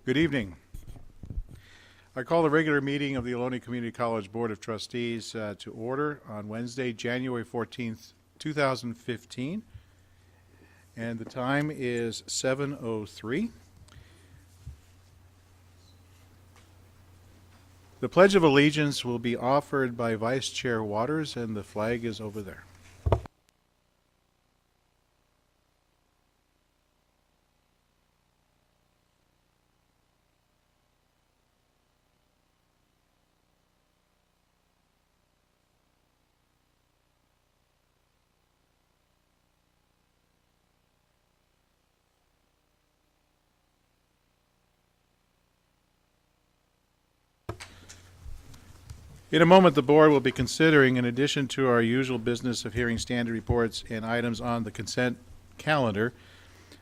Good evening. I call the regular meeting of the Ohlone Community College Board of Trustees to order on Wednesday, January 14th, 2015. And the time is 7:03. The Pledge of Allegiance will be offered by Vice Chair Waters, and the flag is over there. In a moment, the board will be considering, in addition to our usual business of hearing standard reports and items on the consent calendar,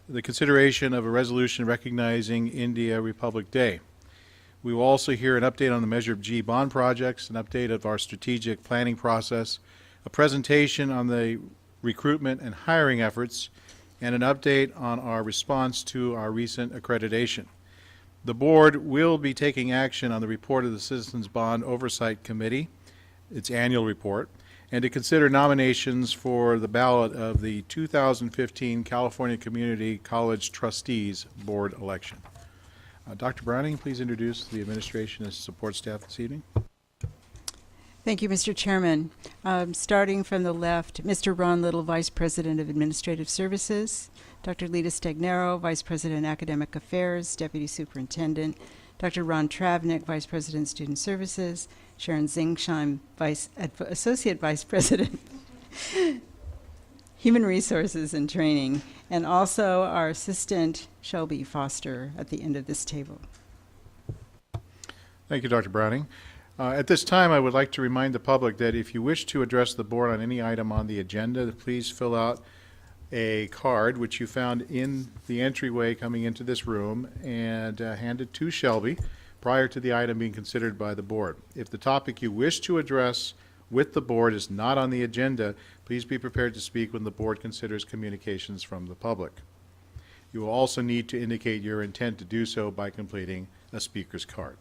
the consideration of a resolution recognizing India Republic Day. We will also hear an update on the Measure G bond projects, an update of our strategic planning process, a presentation on the recruitment and hiring efforts, and an update on our response to our recent accreditation. The board will be taking action on the report of the Citizens Bond Oversight Committee, its annual report, and to consider nominations for the ballot of the 2015 California Community College Trustees Board election. Dr. Browning, please introduce the administration and support staff this evening. Thank you, Mr. Chairman. Starting from the left, Mr. Ron Little, Vice President of Administrative Services, Dr. Lita Stagnero, Vice President, Academic Affairs, Deputy Superintendent, Dr. Ron Travnik, Vice President, Student Services, Sharon Zingsheim, Associate Vice President, Human Resources and Training, and also our Assistant, Shelby Foster, at the end of this table. Thank you, Dr. Browning. At this time, I would like to remind the public that if you wish to address the board on any item on the agenda, please fill out a card, which you found in the entryway coming into this room, and hand it to Shelby prior to the item being considered by the board. If the topic you wish to address with the board is not on the agenda, please be prepared to speak when the board considers communications from the public. You will also need to indicate your intent to do so by completing a speaker's card.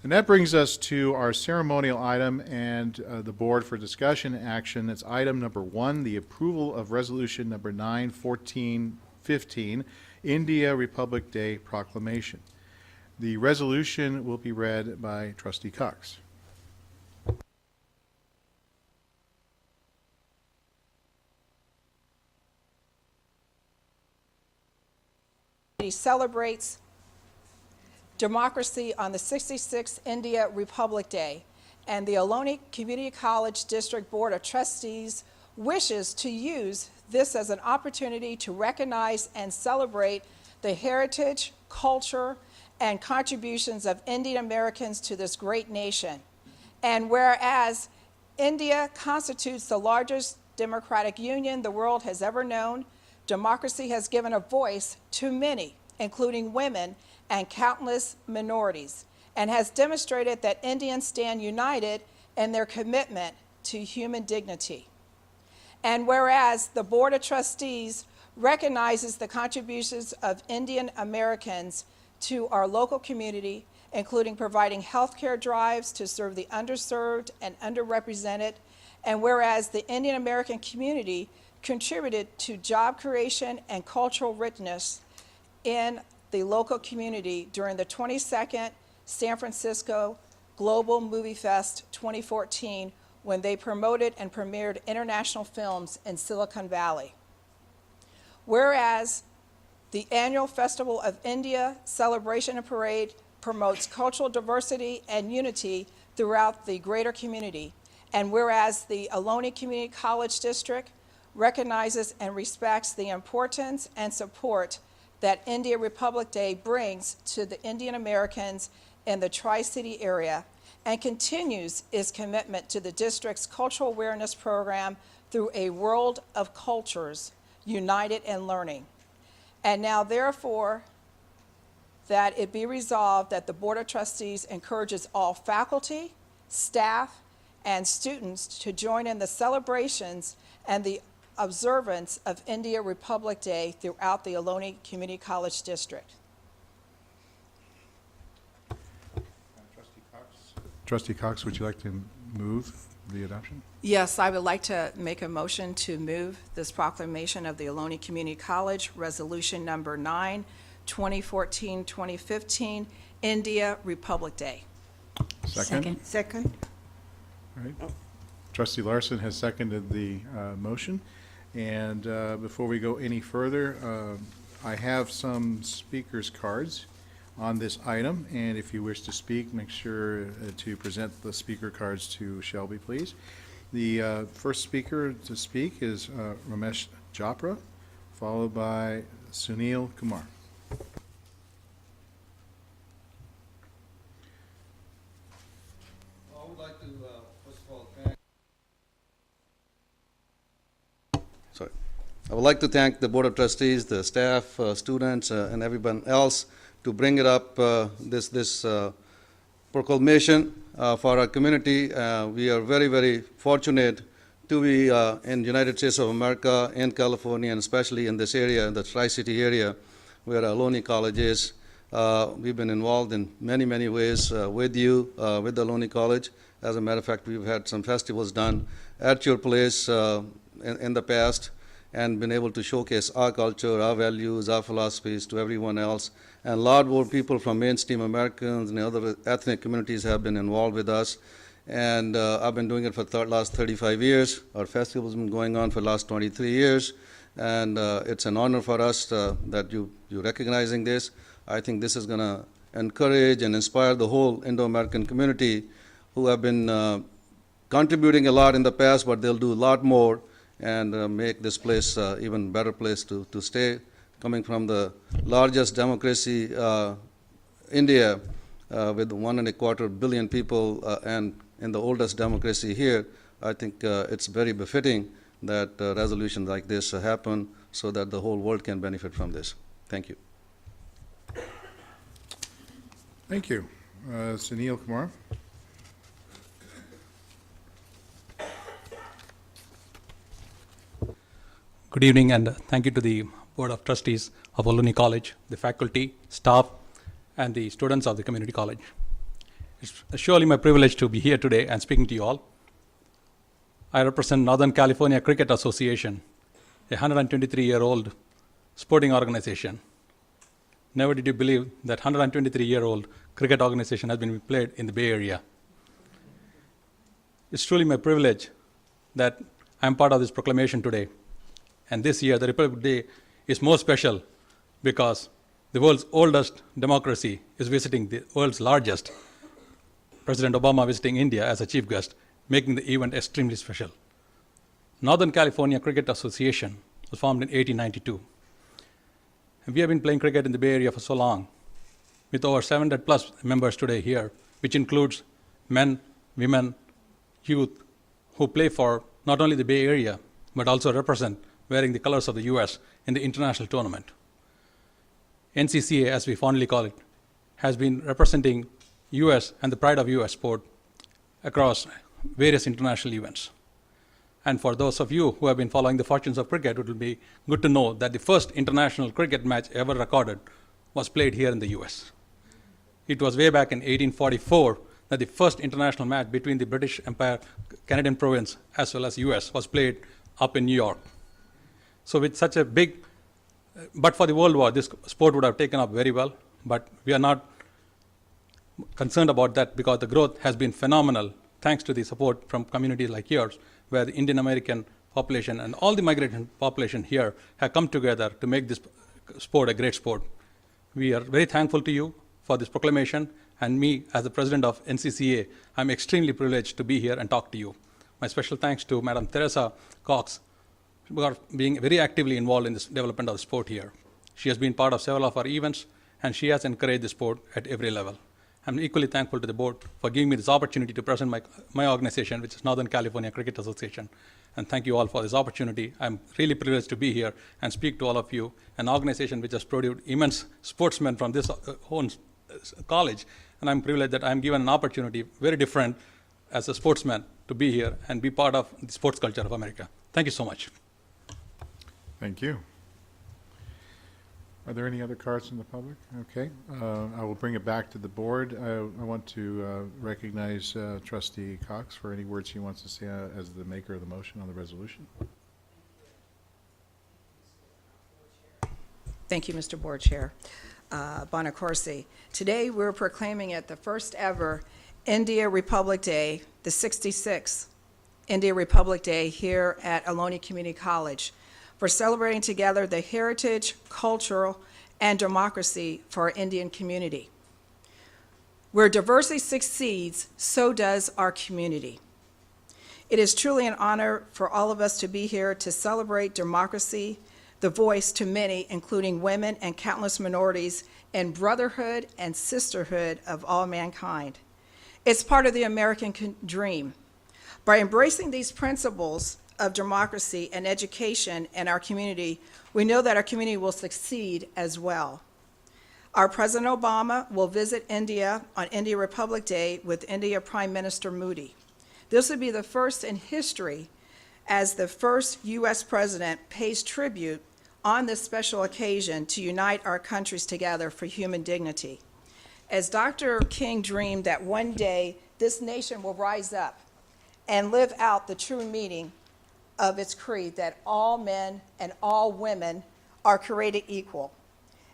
And that brings us to our ceremonial item and the board for discussion and action. It's item number 1, the approval of resolution number 9/14/15, India Republic Day Proclamation. The resolution will be read by Trustee Cox. He celebrates democracy on the 66th India Republic Day, and the Ohlone Community College District Board of Trustees wishes to use this as an opportunity to recognize and celebrate the heritage, culture, and contributions of Indian Americans to this great nation. And whereas India constitutes the largest democratic union the world has ever known, democracy has given a voice to many, including women and countless minorities, and has demonstrated that Indians stand united in their commitment to human dignity. And whereas the Board of Trustees recognizes the contributions of Indian Americans to our local community, including providing healthcare drives to serve the underserved and underrepresented, and whereas the Indian American community contributed to job creation and cultural richness in the local community during the 22nd San Francisco Global Movie Fest 2014, when they promoted and premiered international films in Silicon Valley. Whereas the annual Festival of India celebration and parade promotes cultural diversity and unity throughout the greater community, and whereas the Ohlone Community College District recognizes and respects the importance and support that India Republic Day brings to the Indian Americans in the Tri-City area, and continues its commitment to the district's cultural awareness program through a World of Cultures, United in Learning. And now, therefore, that it be resolved that the Board of Trustees encourages all faculty, staff, and students to join in the celebrations and the observance of India Republic Day throughout the Ohlone Community College District. Trustee Cox, would you like to move the adoption? Yes, I would like to make a motion to move this proclamation of the Ohlone Community College, Resolution Number 9, 2014-2015, India Republic Day. Second? Second. All right. Trustee Larson has seconded the motion. And before we go any further, I have some speakers' cards on this item, and if you wish to speak, make sure to present the speaker cards to Shelby, please. The first speaker to speak is Ramesh Jopra, followed by Sunil Kumar. I would like to, first of all, thank. Sorry. I would like to thank the Board of Trustees, the staff, students, and everyone else to bring it up, this proclamation for our community. We are very, very fortunate to be in the United States of America, in California, and especially in this area, in the Tri-City area, where Ohlone College is. We've been involved in many, many ways with you, with the Ohlone College. As a matter of fact, we've had some festivals done at your place in the past, and been able to showcase our culture, our values, our philosophies to everyone else. And a lot more people from mainstream Americans and other ethnic communities have been involved with us. And I've been doing it for the last 35 years. Our festival's been going on for the last 23 years. And it's an honor for us that you're recognizing this. I think this is going to encourage and inspire the whole Indo-American community, who have been contributing a lot in the past, but they'll do a lot more and make this place even better place to stay. Coming from the largest democracy, India, with 1.25 billion people, and in the oldest democracy here, I think it's very befitting that resolutions like this happen so that the whole world can benefit from this. Thank you. Thank you. Sunil Kumar. Good evening, and thank you to the Board of Trustees of Ohlone College, the faculty, staff, and the students of the community college. It's surely my privilege to be here today and speaking to you all. I represent Northern California Cricket Association, a 123-year-old sporting organization. Never did you believe that 123-year-old cricket organization has been played in the Bay Area. It's truly my privilege that I'm part of this proclamation today. And this year, the Republic Day is more special because the world's oldest democracy is visiting the world's largest. President Obama visiting India as a chief guest, making the event extremely special. Northern California Cricket Association was formed in 1892. And we have been playing cricket in the Bay Area for so long, with over 700 plus members today here, which includes men, women, youth, who play for not only the Bay Area, but also represent wearing the colors of the U.S. in the international tournament. NCCA, as we fondly call it, has been representing U.S. and the pride of U.S. sport across various international events. And for those of you who have been following the fortunes of cricket, it will be good to know that the first international cricket match ever recorded was played here in the U.S. It was way back in 1844 that the first international match between the British Empire, Canadian province, as well as U.S. was played up in New York. So with such a big, but for the World War, this sport would have taken up very well, but we are not concerned about that because the growth has been phenomenal thanks to the support from communities like yours, where the Indian American population and all the migrant population here have come together to make this sport a great sport. We are very thankful to you for this proclamation, and me, as the president of NCCA, I'm extremely privileged to be here and talk to you. My special thanks to Madam Teresa Cox for being very actively involved in this development of the sport here. She has been part of several of our events, and she has encouraged the sport at every level. I'm equally thankful to the board for giving me this opportunity to present my organization, which is Northern California Cricket Association. And thank you all for this opportunity. I'm really privileged to be here and speak to all of you, an organization which has produced immense sportsmen from this own college. And I'm privileged that I'm given an opportunity, very different as a sportsman, to be here and be part of the sports culture of America. Thank you so much. Thank you. Are there any other cards from the public? Okay, I will bring it back to the board. I want to recognize Trustee Cox for any words he wants to say as the maker of the motion on the resolution. Thank you, Mr. Board Chair. Bonacorsi. Today, we're proclaiming it the first ever India Republic Day, the 66th India Republic Day here at Ohlone Community College, for celebrating together the heritage, cultural, and democracy for our Indian community. Where diversity succeeds, so does our community. It is truly an honor for all of us to be here to celebrate democracy, the voice to many, including women and countless minorities, and brotherhood and sisterhood of all mankind. It's part of the American dream. By embracing these principles of democracy and education in our community, we know that our community will succeed as well. Our President Obama will visit India on India Republic Day with India Prime Minister Modi. This would be the first in history as the first U.S. president pays tribute on this special occasion to unite our countries together for human dignity. As Dr. King dreamed that one day this nation will rise up and live out the true meaning of its creed, that all men and all women are created equal.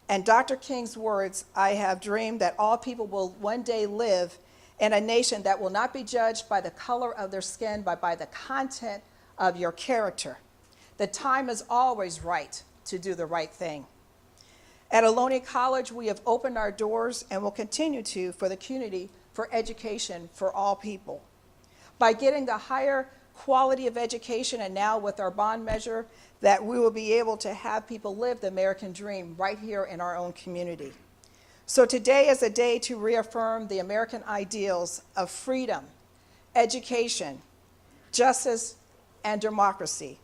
And Dr. King's words, I have dreamed that all people will one day live in a nation that will not be judged by the color of their skin, but by the content of your character. The time is always right to do the right thing. At Ohlone College, we have opened our doors and will continue to for the community for education for all people. By getting the higher quality of education, and now with our bond measure, that we will be able to have people live the American dream right here in our own community. So today is a day to reaffirm the American ideals of freedom, education, justice, and democracy.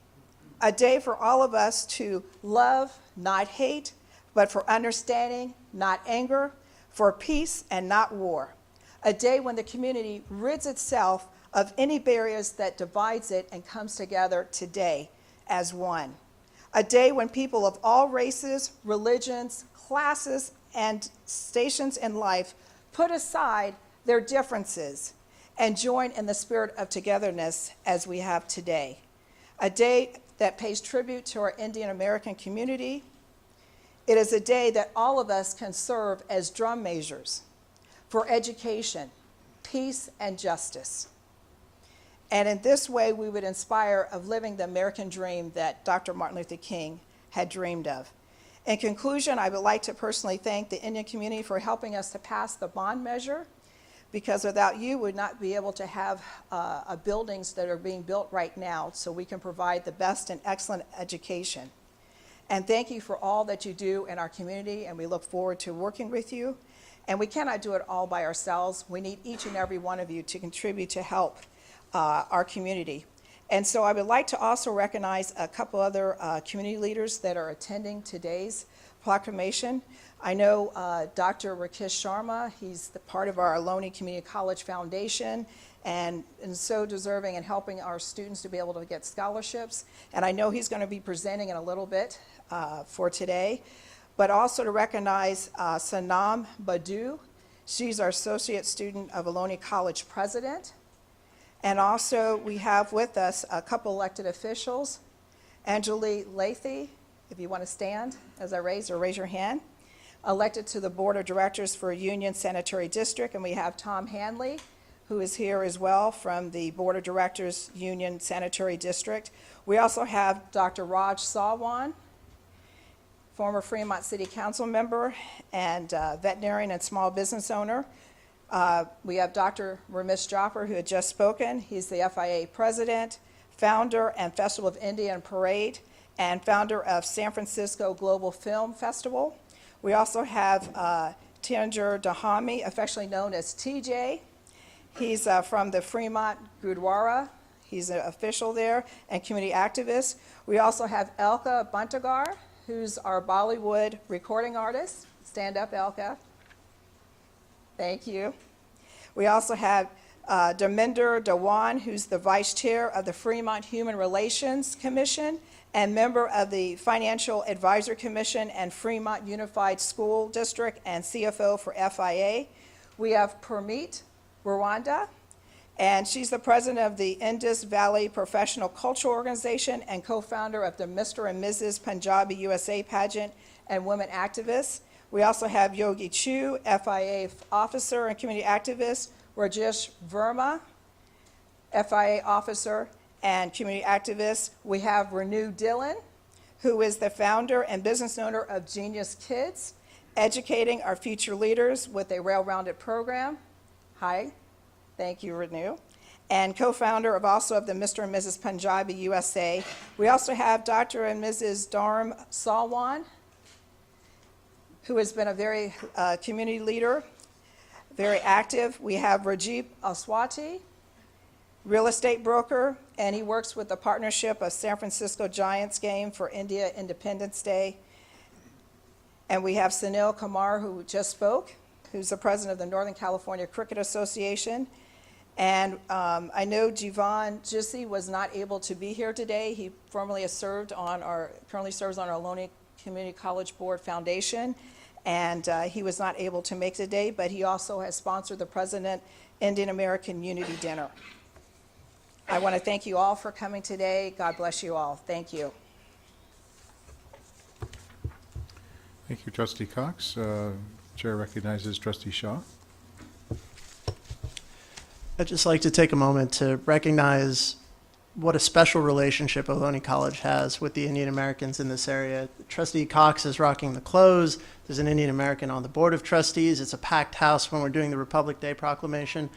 A day for all of us to love, not hate, but for understanding, not anger, for peace and not war. A day when the community rids itself of any barriers that divides it and comes together today as one. A day when people of all races, religions, classes, and stations in life put aside their differences and join in the spirit of togetherness as we have today. A day that pays tribute to our Indian American community. It is a day that all of us can serve as drum majors for education, peace, and justice. And in this way, we would inspire of living the American dream that Dr. Martin Luther King had dreamed of. In conclusion, I would like to personally thank the Indian community for helping us to pass the bond measure, because without you, we would not be able to have buildings that are being built right now, so we can provide the best and excellent education. And thank you for all that you do in our community, and we look forward to working with you. And we cannot do it all by ourselves. We need each and every one of you to contribute to help our community. And so I would like to also recognize a couple other community leaders that are attending today's proclamation. I know Dr. Rakesh Sharma, he's the part of our Ohlone Community College Foundation, and so deserving and helping our students to be able to get scholarships. And I know he's going to be presenting in a little bit for today. But also to recognize Sanam Badu. She's our associate student of Ohlone College president. And also we have with us a couple elected officials. Anjali Lathy, if you want to stand as I raise, or raise your hand, elected to the board of directors for Union Sanitary District. And we have Tom Hanley, who is here as well from the board of directors, Union Sanitary District. We also have Dr. Raj Sawan, former Fremont City Council member and veterinarian and small business owner. We have Dr. Ramesh Jaffer, who had just spoken. He's the FIA president, founder and Festival of India and Parade, and founder of San Francisco Global Film Festival. We also have Tanjir Dahami, affectionately known as TJ. He's from the Fremont Gurdwara. He's an official there and community activist. We also have Elka Bantagar, who's our Bollywood recording artist. Stand up, Elka. Thank you. We also have Dharminder Dhawan, who's the Vice Chair of the Fremont Human Relations Commission and member of the Financial Advisor Commission and Fremont Unified School District and CFO for FIA. We have Permeet Rwanda, and she's the president of the Indus Valley Professional Cultural Organization and co-founder of the Mr. and Mrs. Punjabi USA pageant and women activists. We also have Yogi Chu, FIA officer and community activist, Rajesh Verma, FIA officer and community activist. We have Renew Dillon, who is the founder and business owner of Genius Kids, educating our future leaders with a well-rounded program. Hi, thank you, Renew. And co-founder of also of the Mr. and Mrs. Punjabi USA. We also have Dr. and Mrs. Dharm Salwan, who has been a very community leader, very active. We have Rajiv Aswati, real estate broker, and he works with the partnership of San Francisco Giants game for India Independence Day. And we have Sunil Kumar, who just spoke, who's the president of the Northern California Cricket Association. And I know Jivan Jissi was not able to be here today. He currently serves on our Ohlone Community College Board Foundation, and he was not able to make today, but he also has sponsored the President Indian American Unity Dinner. I want to thank you all for coming today. God bless you all. Thank you. Thank you, Trustee Cox. Chair recognizes Trustee Shaw. I'd just like to take a moment to recognize what a special relationship Ohlone College has with the Indian Americans in this area. Trustee Cox is rocking the clothes. There's an Indian American on the Board of Trustees. It's a packed house when we're doing the Republic Day proclamation.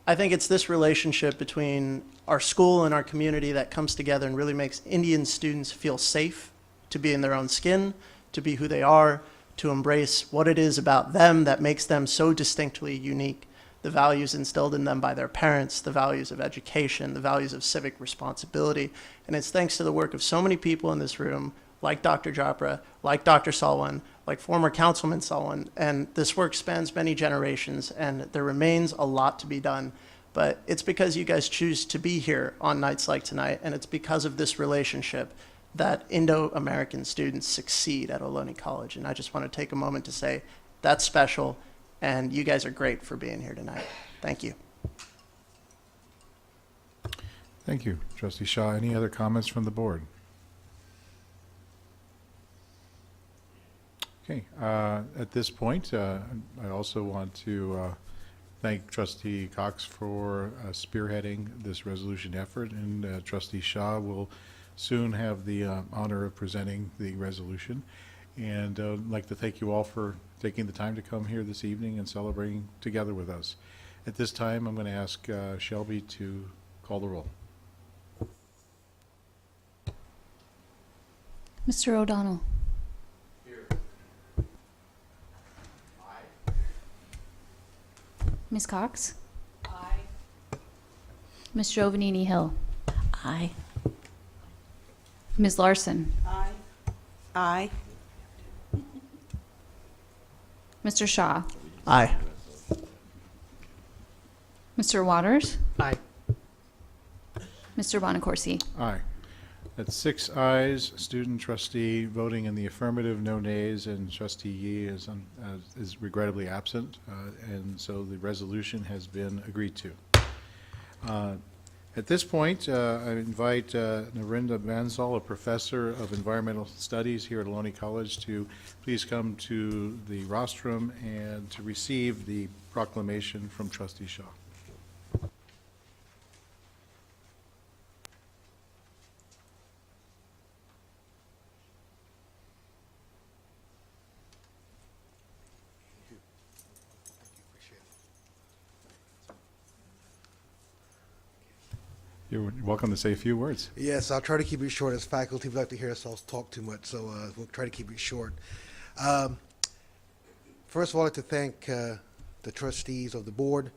I think it's this relationship between our school and our community that comes together and really makes Indian students feel safe to be in their own skin, to be who they are, to embrace what it is about them that makes them so distinctly unique. The values instilled in them by their parents, the values of education, the values of civic responsibility. And it's thanks to the work of so many people in this room, like Dr. Jopra, like Dr. Salwan, like former Councilman Salwan. And this work spans many generations, and there remains a lot to be done. But it's because you guys choose to be here on nights like tonight, and it's because of this relationship that Indo-American students succeed at Ohlone College. And I just want to take a moment to say that's special, and you guys are great for being here tonight. Thank you. Thank you, Trustee Shaw. Any other comments from the board? Okay, at this point, I also want to thank Trustee Cox for spearheading this resolution effort, and Trustee Shaw will soon have the honor of presenting the resolution. And I'd like to thank you all for taking the time to come here this evening and celebrating together with us. At this time, I'm going to ask Shelby to call the roll. Mr. O'Donnell. Here. Aye. Ms. Cox. Aye. Ms. Giovanini Hill. Aye. Ms. Larson. Aye. Aye. Mr. Shaw. Aye. Mr. Waters. Aye. Mr. Bonacorsi. Aye. That's 6 ayes, student trustee voting in the affirmative, no nays, and trustee Yee is regrettably absent, and so the resolution has been agreed to. At this point, I invite Narinda Bansal, a professor of environmental studies here at Ohlone College, to please come to the rostrum and to receive the proclamation from Trustee Shaw. You're welcome to say a few words. Yes, I'll try to keep it short. As faculty, we like to hear ourselves talk too much, so we'll try to keep it short. First of all, I'd like to thank the trustees of the board,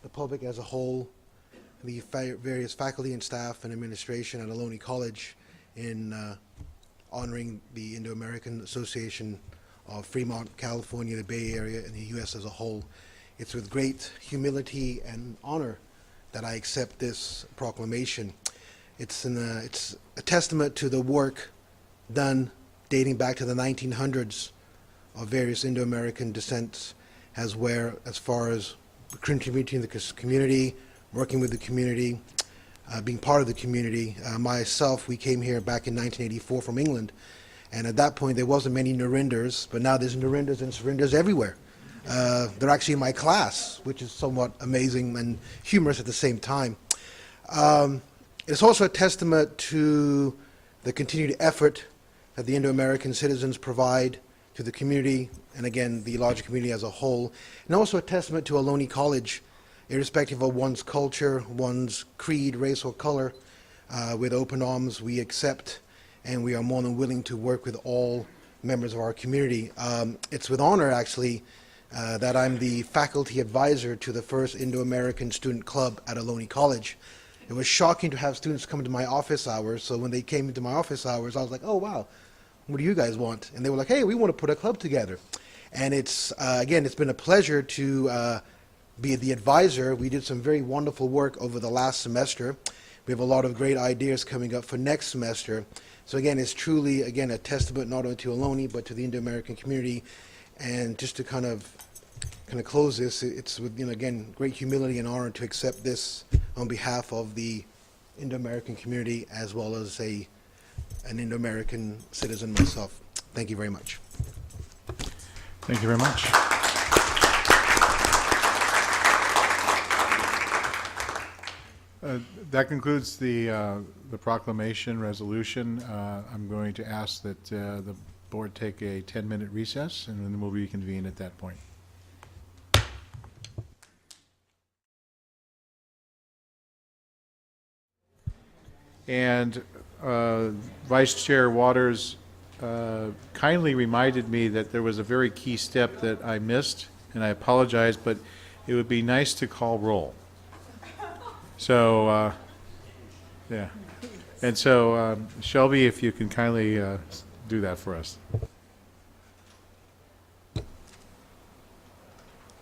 the public as a whole, the various faculty and staff and administration at Ohlone College in honoring the Indo-American Association of Fremont, California, the Bay Area, and the U.S. as a whole. It's with great humility and honor that I accept this proclamation. It's a testament to the work done dating back to the 1900s of various Indo-American descents, as far as contributing to the community, working with the community, being part of the community. Myself, we came here back in 1984 from England, and at that point there wasn't many Narendras, but now there's Narendras and Surinders everywhere. They're actually in my class, which is somewhat amazing and humorous at the same time. It's also a testament to the continued effort that the Indo-American citizens provide to the community, and again, the larger community as a whole, and also a testament to Ohlone College, irrespective of one's culture, one's creed, race, or color. With open arms, we accept, and we are more than willing to work with all members of our community. It's with honor, actually, that I'm the faculty advisor to the first Indo-American student club at Ohlone College. It was shocking to have students come into my office hours, so when they came into my office hours, I was like, oh, wow, what do you guys want? And they were like, hey, we want to put a club together. And it's, again, it's been a pleasure to be the advisor. We did some very wonderful work over the last semester. We have a lot of great ideas coming up for next semester. So again, it's truly, again, a testament not only to Ohlone, but to the Indo-American community. And just to kind of close this, it's with, again, great humility and honor to accept this on behalf of the Indo-American community, as well as an Indo-American citizen myself. Thank you very much. Thank you very much. That concludes the proclamation resolution. I'm going to ask that the board take a 10-minute recess, and then we'll reconvene at that point. And Vice Chair Waters kindly reminded me that there was a very key step that I missed, and I apologize, but it would be nice to call roll. So, yeah. And so, Shelby, if you can kindly do that for us.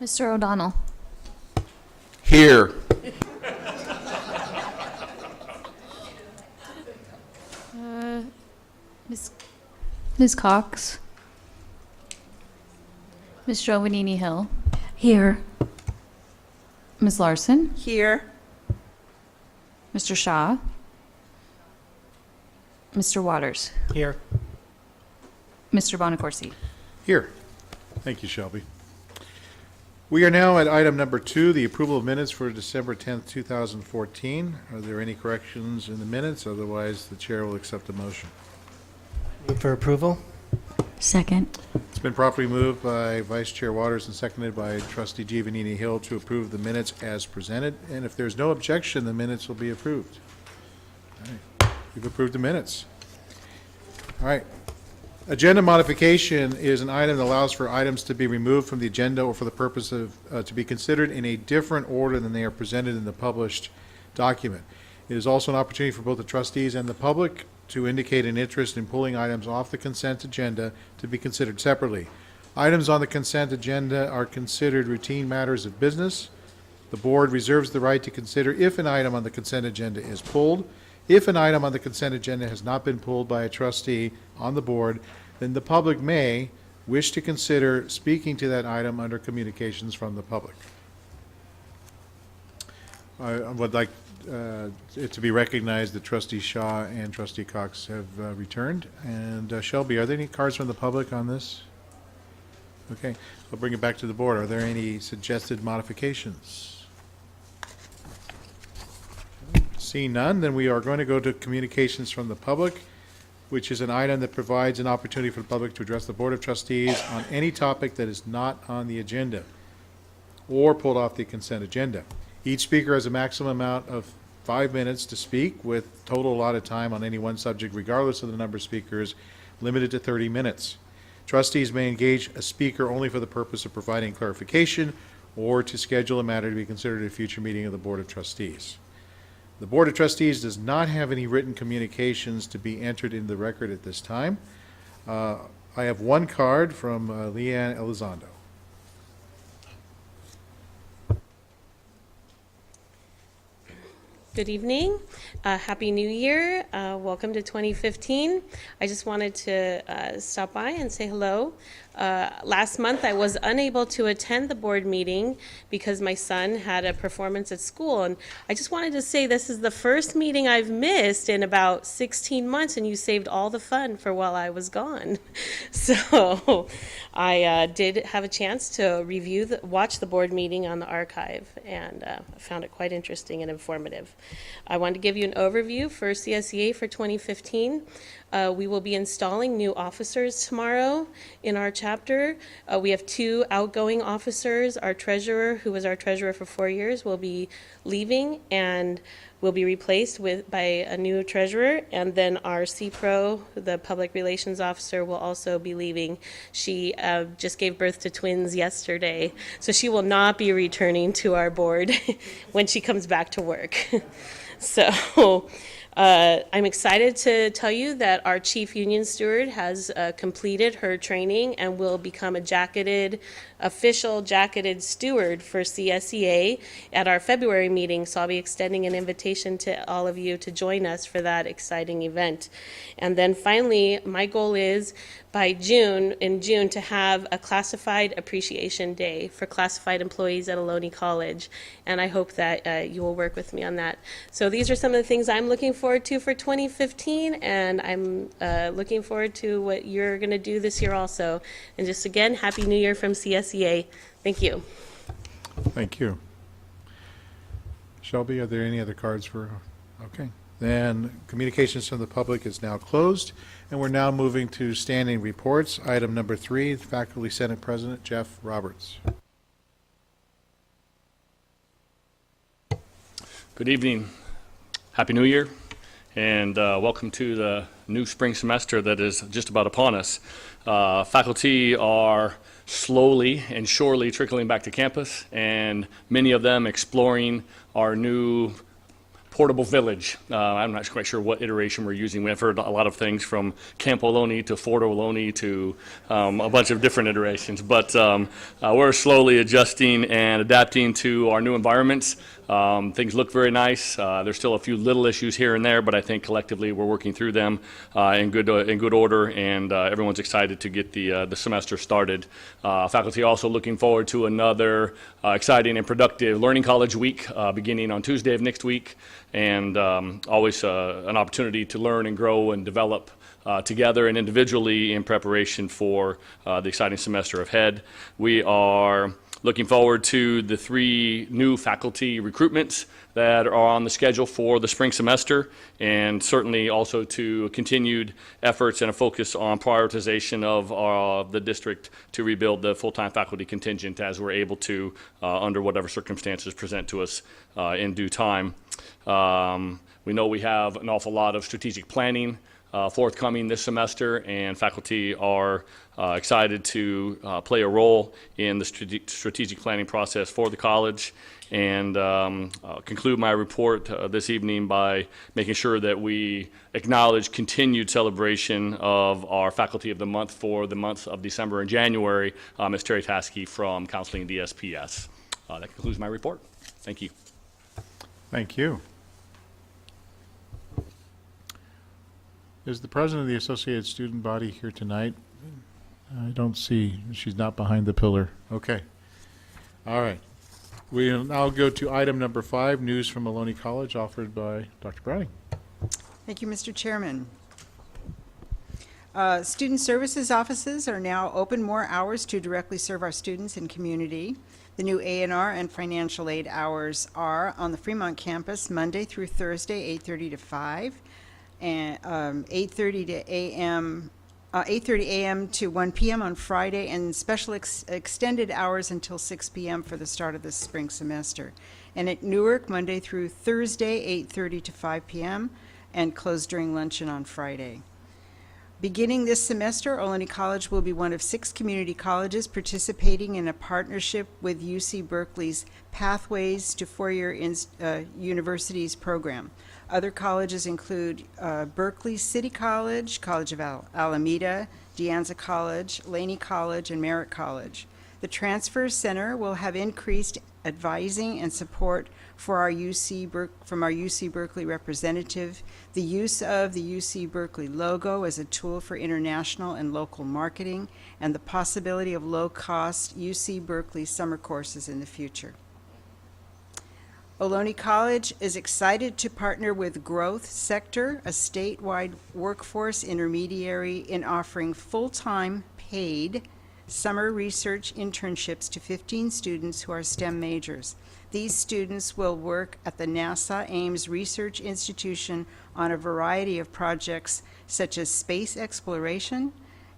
Mr. O'Donnell. Here. Ms. Cox. Ms. Giovanini Hill. Here. Ms. Larson. Here. Mr. Shaw. Mr. Waters. Here. Mr. Bonacorsi. Here. Thank you, Shelby. We are now at item number 2, the approval of minutes for December 10th, 2014. Are there any corrections in the minutes? Otherwise, the chair will accept a motion. Move for approval. Second. It's been properly moved by Vice Chair Waters and seconded by Trustee Giovanini Hill to approve the minutes as presented. And if there's no objection, the minutes will be approved. All right. We've approved the minutes. All right. Agenda modification is an item that allows for items to be removed from the agenda or for the purpose of to be considered in a different order than they are presented in the published document. It is also an opportunity for both the trustees and the public to indicate an interest in pulling items off the consent agenda to be considered separately. Items on the consent agenda are considered routine matters of business. The board reserves the right to consider if an item on the consent agenda is pulled. If an item on the consent agenda has not been pulled by a trustee on the board, then the public may wish to consider speaking to that item under communications from the public. I would like it to be recognized that Trustee Shaw and Trustee Cox have returned. And Shelby, are there any cards from the public on this? Okay, I'll bring it back to the board. Are there any suggested modifications? Seeing none, then we are going to go to communications from the public, which is an item that provides an opportunity for the public to address the Board of Trustees on any topic that is not on the agenda or pulled off the consent agenda. Each speaker has a maximum amount of 5 minutes to speak, with total allotted time on any one subject, regardless of the number of speakers, limited to 30 minutes. Trustees may engage a speaker only for the purpose of providing clarification or to schedule a matter to be considered at a future meeting of the Board of Trustees. The Board of Trustees does not have any written communications to be entered in the record at this time. I have one card from Leanne Good evening. Happy New Year. Welcome to 2015. I just wanted to stop by and say hello. Last month I was unable to attend the board meeting because my son had a performance at school, and I just wanted to say this is the first meeting I've missed in about 16 months, and you saved all the fun for while I was gone. So I did have a chance to watch the board meeting on the archive, and found it quite interesting and informative. I wanted to give you an overview for CSEA for 2015. We will be installing new officers tomorrow in our chapter. We have 2 outgoing officers. Our treasurer, who was our treasurer for 4 years, will be leaving and will be replaced by a new treasurer. And then our CPRO, the public relations officer, will also be leaving. She just gave birth to twins yesterday, so she will not be returning to our board when she comes back to work. So I'm excited to tell you that our chief union steward has completed her training and will become a official jacketed steward for CSEA at our February meeting. So I'll be extending an invitation to all of you to join us for that exciting event. And then finally, my goal is in June to have a classified appreciation day for classified employees at Ohlone College. And I hope that you will work with me on that. So these are some of the things I'm looking forward to for 2015, and I'm looking forward to what you're going to do this year also. And just again, Happy New Year from CSEA. Thank you. Thank you. Shelby, are there any other cards for? Okay. Then communications from the public is now closed, and we're now moving to standing reports. Item number 3, Faculty Senate President Jeff Roberts. Good evening. Happy New Year, and welcome to the new spring semester that is just about upon us. Faculty are slowly and surely trickling back to campus, and many of them exploring our new portable village. I'm not quite sure what iteration we're using. We've heard a lot of things from Camp Ohlone to Fort Ohlone to a bunch of different iterations, but we're slowly adjusting and adapting to our new environments. Things look very nice. There's still a few little issues here and there, but I think collectively we're working through them in good order, and everyone's excited to get the semester started. Faculty also looking forward to another exciting and productive Learning College week beginning on Tuesday of next week, and always an opportunity to learn and grow and develop together and individually in preparation for the exciting semester ahead. We are looking forward to the 3 new faculty recruitments that are on the schedule for the spring semester, and certainly also to continued efforts and a focus on prioritization of the district to rebuild the full-time faculty contingent as we're able to under whatever circumstances present to us in due time. We know we have an awful lot of strategic planning forthcoming this semester, and faculty are excited to play a role in the strategic planning process for the college. And conclude my report this evening by making sure that we acknowledge continued celebration of our Faculty of the Month for the months of December and January, Ms. Terry Taskey from Counseling DSPS. That concludes my report. Thank you. Thank you. Is the president of the Associated Student Body here tonight? I don't see. She's not behind the pillar. Okay. All right. We'll now go to item number 5, news from Ohlone College, offered by Dr. Browning. Thank you, Mr. Chairman. Student services offices are now open more hours to directly serve our students and community. The new A&R and financial aid hours are on the Fremont campus Monday through Thursday, 8:30 to 5, and 8:30 a.m. to 1 p.m. on Friday, and special extended hours until 6 p.m. for the start of the spring semester. And at Newark, Monday through Thursday, 8:30 to 5 p.m., and closed during luncheon on Friday. Beginning this semester, Ohlone College will be one of 6 community colleges participating in a partnership with UC Berkeley's Pathways to Four-Year Universities program. Other colleges include Berkeley City College, College of Alameda, De Anza College, Laney College, and Merritt College. The Transfer Center will have increased advising and support for from our UC Berkeley representative, the use of the UC Berkeley logo as a tool for international and local marketing, and the possibility of low-cost UC Berkeley summer courses in the future. Ohlone College is excited to partner with Growth Sector, a statewide workforce intermediary, in offering full-time paid summer research internships to 15 students who are STEM majors. These students will work at the NASA Ames Research Institution on a variety of projects such as space exploration,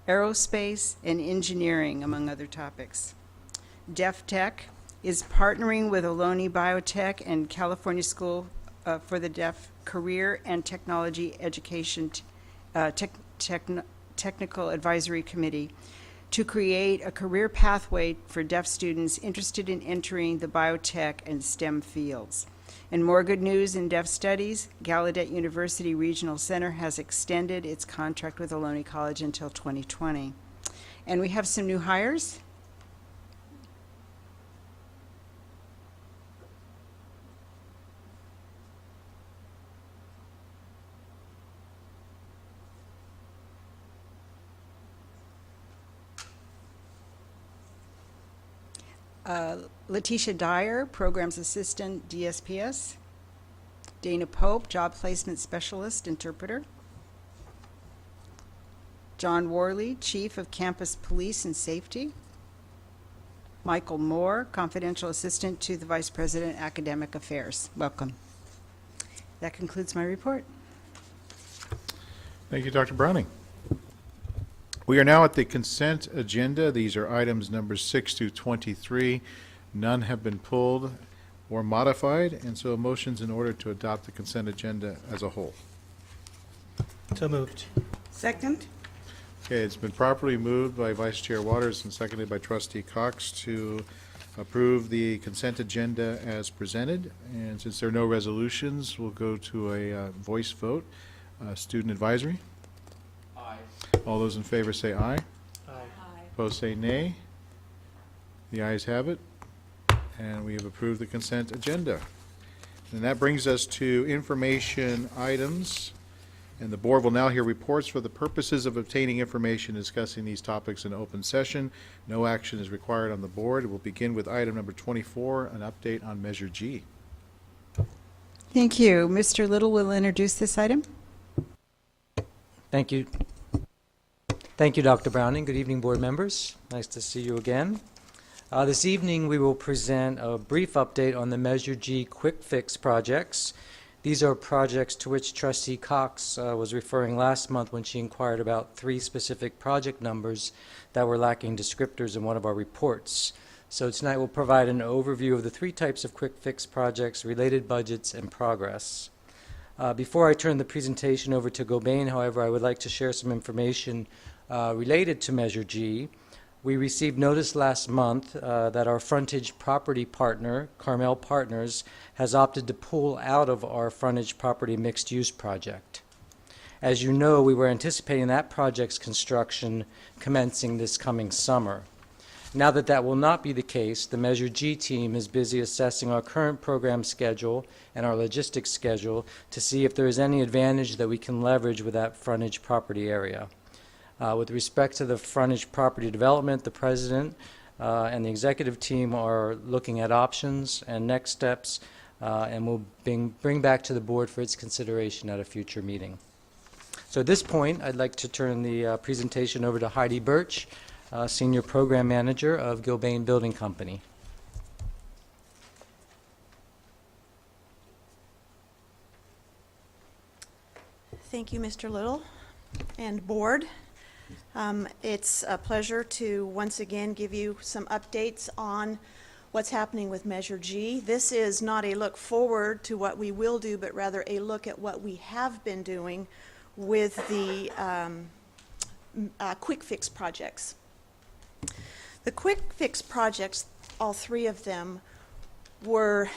aerospace, and engineering, among other topics. DeafTech is partnering with Ohlone Biotech and California School for the Deaf Career and Technology Education Technical Advisory Committee to create a career pathway for deaf students interested in entering the biotech and STEM fields. And more good news in deaf studies, Gallaudet University Regional Center has extended its contract with Ohlone College until 2020. And we have some new hires. Letitia Dyer, Programs Assistant, DSPS. Dana Pope, Job Placement Specialist, Interpreter. John Worley, Chief of Campus Police and Safety. Michael Moore, Confidential Assistant to the Vice President, Academic Affairs. Welcome. That concludes my report. Thank you, Dr. Browning. We are now at the consent agenda. These are items numbers 6 to 23. None have been pulled or modified, and so a motion's in order to adopt the consent agenda as a whole. So moved. Second. Okay, it's been properly moved by Vice Chair Waters and seconded by Trustee Cox to approve the consent agenda as presented. And since there are no resolutions, we'll go to a voice vote. Student advisory? Aye. All those in favor say aye. Aye. Opposed say nay. The ayes have it, and we have approved the consent agenda. And that brings us to information items. And the board will now hear reports for the purposes of obtaining information discussing these topics in open session. No action is required on the board. We'll begin with item number 24, an update on Measure G. Thank you. Mr. Little will introduce this item. Thank you. Thank you, Dr. Browning. Good evening, board members. Nice to see you again. This evening, we will present a brief update on the Measure G Quick Fix projects. These are projects to which Trustee Cox was referring last month when she inquired about 3 specific project numbers that were lacking descriptors in one of our reports. So tonight we'll provide an overview of the 3 types of quick fix projects, related budgets, and progress. Before I turn the presentation over to Gobain, however, I would like to share some information related to Measure G. We received notice last month that our frontage property partner, Carmel Partners, has opted to pull out of our frontage property mixed-use project. As you know, we were anticipating that project's construction commencing this coming summer. Now that that will not be the case, the Measure G team is busy assessing our current program schedule and our logistics schedule to see if there is any advantage that we can leverage with that frontage property area. With respect to the frontage property development, the president and the executive team are looking at options and next steps, and will bring back to the board for its consideration at a future meeting. So at this point, I'd like to turn the presentation over to Heidi Birch, Senior Program Manager of Gilbane Building Company. Thank you, Mr. Little and board. It's a pleasure to once again give you some updates on what's happening with Measure G. This is not a look forward to what we will do, but rather a look at what we have been doing with the quick fix projects. The quick fix projects, all 3 of them, were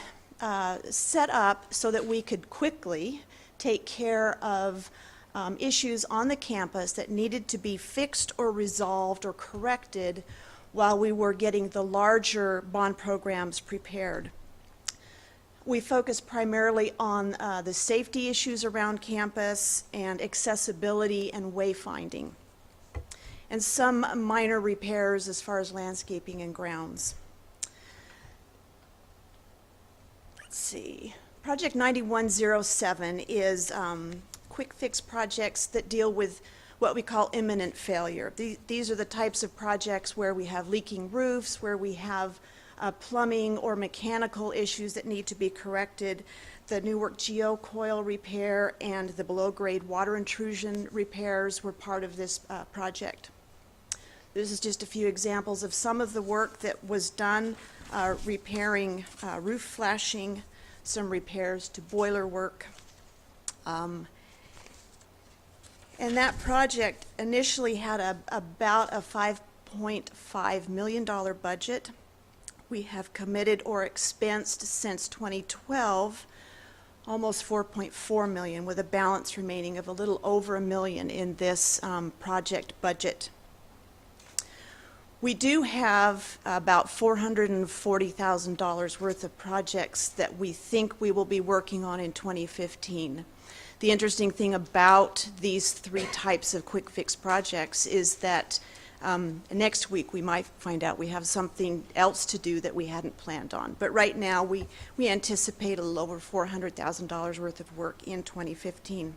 set up so that we could quickly take care of issues on the campus that needed to be fixed or resolved or corrected while we were getting the larger bond programs prepared. We focused primarily on the safety issues around campus and accessibility and wayfinding, and some minor repairs as far as landscaping and grounds. Let's see. Project 9107 is quick fix projects that deal with what we call imminent failure. These are the types of projects where we have leaking roofs, where we have plumbing or mechanical issues that need to be corrected. The Newark geocoil repair and the below-grade water intrusion repairs were part of this project. This is just a few examples of some of the work that was done, repairing roof flashing, some repairs to boiler work. And that project initially had about a $5.5 million budget. We have committed or expensed since 2012 almost $4.4 million, with a balance remaining of a little over $1 million in this project budget. We do have about $440,000 worth of projects that we think we will be working on in 2015. The interesting thing about these three types of quick fix projects is that next week we might find out we have something else to do that we hadn't planned on. But right now we anticipate a little over $400,000 worth of work in 2015.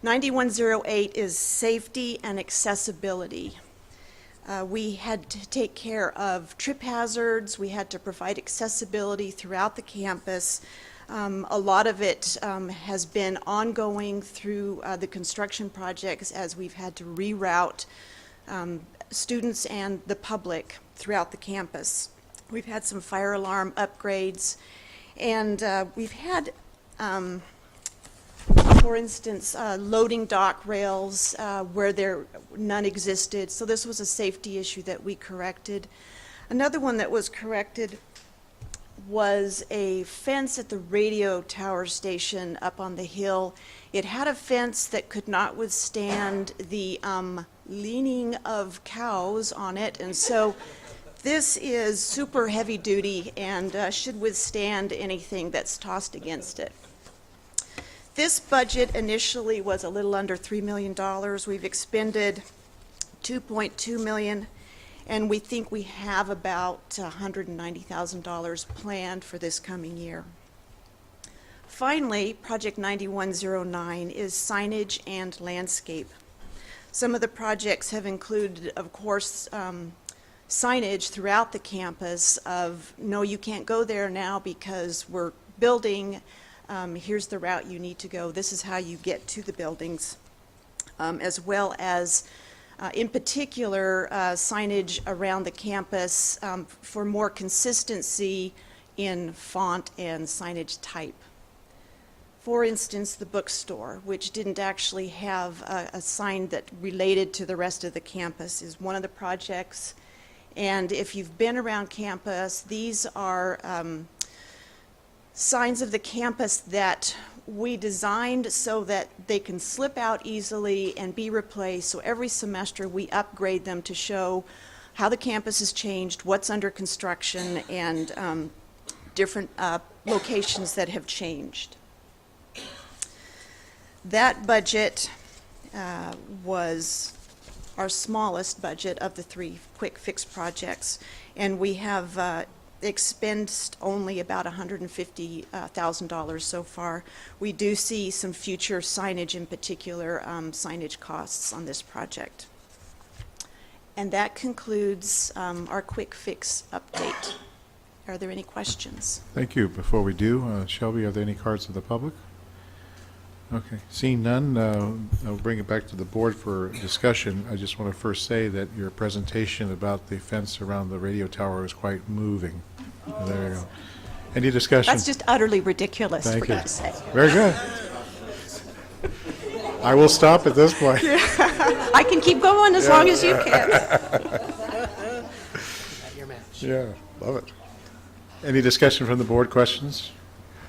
9108 is safety and accessibility. We had to take care of trip hazards. We had to provide accessibility throughout the campus. A lot of it has been ongoing through the construction projects as we've had to reroute students and the public throughout the campus. We've had some fire alarm upgrades, and we've had, for instance, loading dock rails where none existed. So this was a safety issue that we corrected. Another one that was corrected was a fence at the radio tower station up on the hill. It had a fence that could not withstand the leaning of cows on it, and so this is super heavy duty and should withstand anything that's tossed against it. This budget initially was a little under $3 million. We've expended $2.2 million. And we think we have about $190,000 planned for this coming year. Finally, Project 9109 is signage and landscape. Some of the projects have included, of course, signage throughout the campus of, no, you can't go there now because we're building. Here's the route you need to go. This is how you get to the buildings, as well as in particular, signage around the campus for more consistency in font and signage type. For instance, the bookstore, which didn't actually have a sign that related to the rest of the campus, is one of the projects. And if you've been around campus, these are signs of the campus that we designed so that they can slip out easily and be replaced. So every semester we upgrade them to show how the campus has changed, what's under construction, and different locations that have changed. That budget was our smallest budget of the three quick fix projects, and we have expensed only about $150,000 so far. We do see some future signage, in particular signage costs on this project. And that concludes our quick fix update. Are there any questions? Thank you. Before we do, Shelby, are there any cards of the public? Okay, seeing none, I'll bring it back to the board for discussion. I just want to first say that your presentation about the fence around the radio tower is quite moving. There you go. Any discussion? That's just utterly ridiculous Thank for you. you to say. Very good. I will stop at this point. I can keep going as long as you can. Yeah, love it. Any discussion from the board? Questions?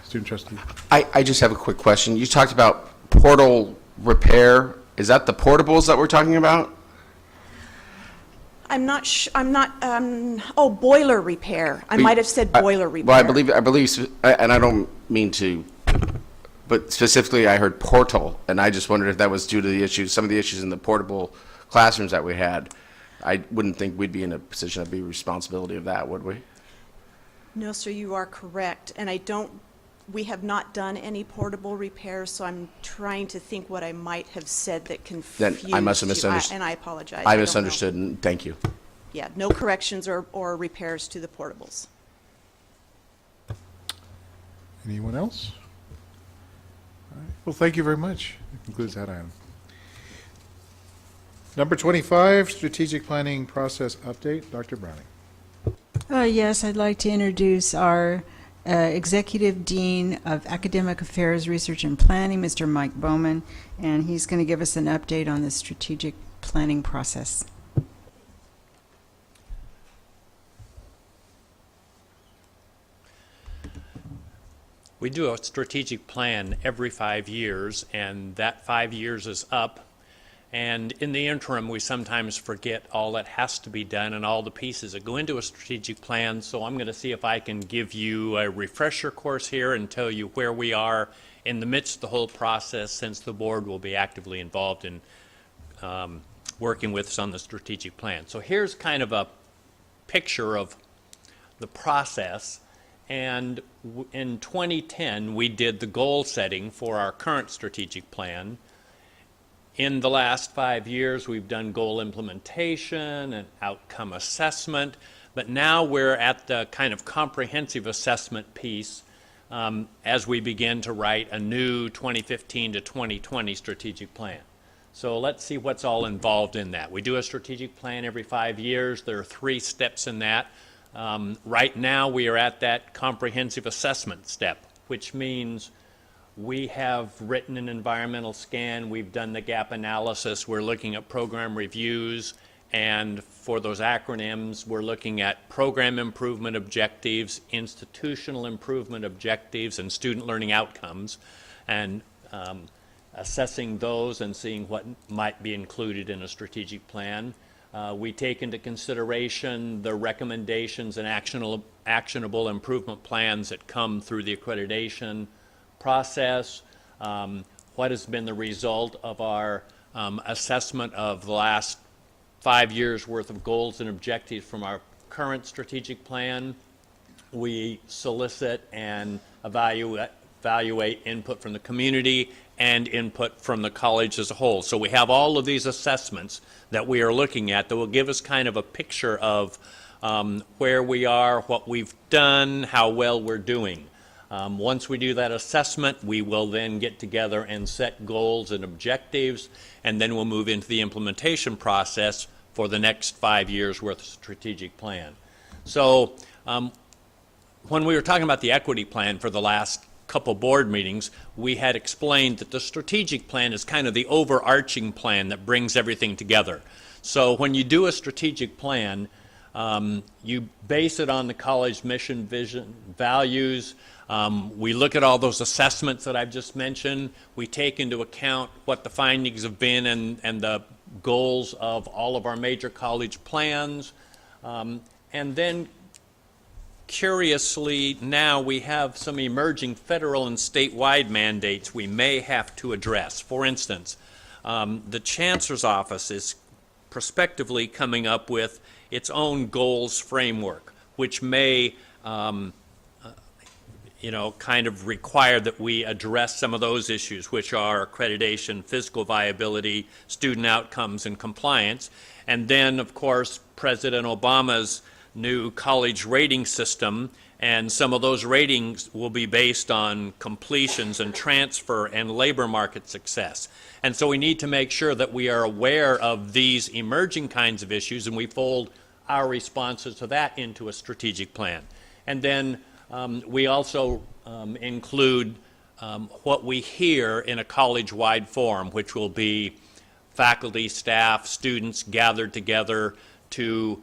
Student trustee. I just have a quick question. You talked about portal repair. Is that the portables that we're talking about? I'm not, oh, boiler repair. I might have said boiler repair. Well, I believe, and I don't mean to, but specifically I heard portal, and I just wondered if that was due to the issues, some of the issues in the portable classrooms that we had. I wouldn't think we'd be in a position to be responsibility of that, would we? No, sir, you are correct. And we have not done any portable repairs, so I'm trying to think what I might have said that confused Then I must have you. misunderstood. And I apologize. I don't know. misunderstood, and thank you. Yeah, no corrections or repairs to the portables. Anyone else? All right. Well, thank you very much. That concludes that item. Number 25, strategic planning process update. Dr. Browning. Yes, I'd like to introduce our Executive Dean of Academic Affairs, Research and Planning, Mr. Mike Bowman, and he's going to give us an update on the strategic planning process. We do a strategic plan every 5 years, and that 5 years is up. And in the interim, we sometimes forget all that has to be done and all the pieces that go into a strategic plan. So I'm going to see if I can give you a refresher course here and tell you where we are in the midst of the whole process, since the board will be actively involved in working with us on the strategic plan. So here's kind of a picture of the process. And in 2010, we did the goal setting for our current strategic plan. In the last 5 years, we've done goal implementation and outcome assessment, but now we're at the kind of comprehensive assessment piece as we begin to write a new 2015 to 2020 strategic plan. So let's see what's all involved in that. We do a strategic plan every 5 years. There are 3 steps in that. Right now, we are at that comprehensive assessment step, which means we have written an environmental scan, we've done the gap analysis, we're looking at program reviews, and for those acronyms, we're looking at program improvement objectives, institutional improvement objectives, and student learning outcomes, and assessing those and seeing what might be included in a strategic plan. We take into consideration the recommendations and actionable improvement plans that come through the accreditation process, what has been the result of our assessment of the last 5 years worth of goals and objectives from our current strategic plan. We solicit and evaluate input from the community and input from the college as a whole. So we have all of these assessments that we are looking at that will give us kind of a picture of where we are, what we've done, how well we're doing. Once we do that assessment, we will then get together and set goals and objectives, and then we'll move into the implementation process for the next 5 years worth of strategic plan. So when we were talking about the equity plan for the last couple board meetings, we had explained that the strategic plan is kind of the overarching plan that brings everything together. So when you do a strategic plan, you base it on the college mission, vision, values. We look at all those assessments that I've just mentioned. We take into account what the findings have been and the goals of all of our major college plans. And then, curiously, now we have some emerging federal and statewide mandates we may have to address. For instance, the Chancellor's Office is prospectively coming up with its own goals framework, which may kind of require that we address some of those issues, which are accreditation, physical viability, student outcomes, and compliance. And then, of course, President Obama's new college rating system, and some of those ratings will be based on completions and transfer and labor market success. And so we need to make sure that we are aware of these emerging kinds of issues, and we fold our responses to that into a strategic plan. And then we also include what we hear in a college-wide forum, which will be faculty, staff, students gathered together to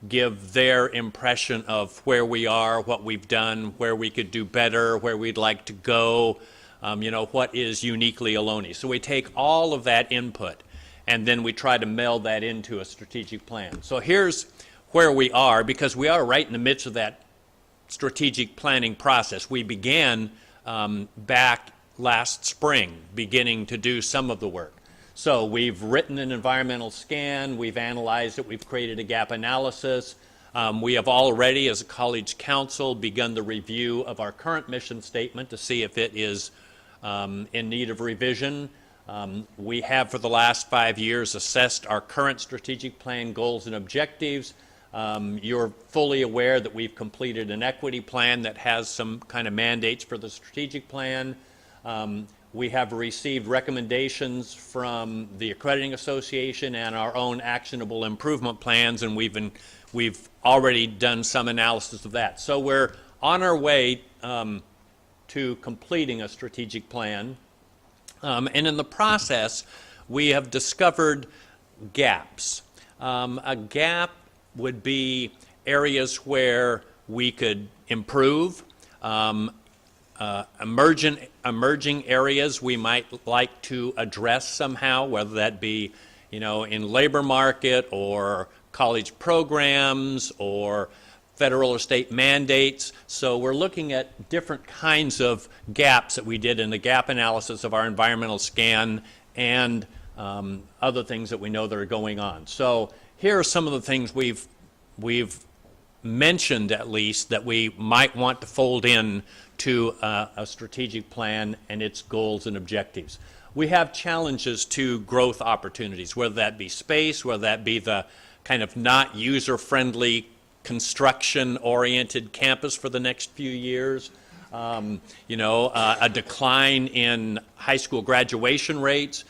give their impression of where we are, what we've done, where we could do better, where we'd like to go, what is uniquely Ohlone. So we take all of that input and then we try to meld that into a strategic plan. So here's where we are, because we are right in the midst of that strategic planning process. We began back last spring, beginning to do some of the work. So we've written an environmental scan, we've analyzed it, we've created a gap analysis. We have already, as a college council, begun the review of our current mission statement to see if it is in need of revision. We have, for the last 5 years, assessed our current strategic plan goals and objectives. You're fully aware that we've completed an equity plan that has some kind of mandates for the strategic plan. We have received recommendations from the Accrediting Association and our own actionable improvement plans, and we've already done some analysis of that. So we're on our way to completing a strategic plan. And in the process, we have discovered gaps. A gap would be areas where we could improve. Emerging areas we might like to address somehow, whether that be, in labor market or college programs or federal or state mandates. So we're looking at different kinds of gaps that we did in the gap analysis of our environmental scan and other things that we know that are going on. So here are some of the things we've mentioned, at least, that we might want to fold in to a strategic plan and its goals and objectives. We have challenges to growth opportunities, whether that be space, whether that be the kind of not user-friendly construction-oriented campus for the next few years, a decline in high school graduation rates,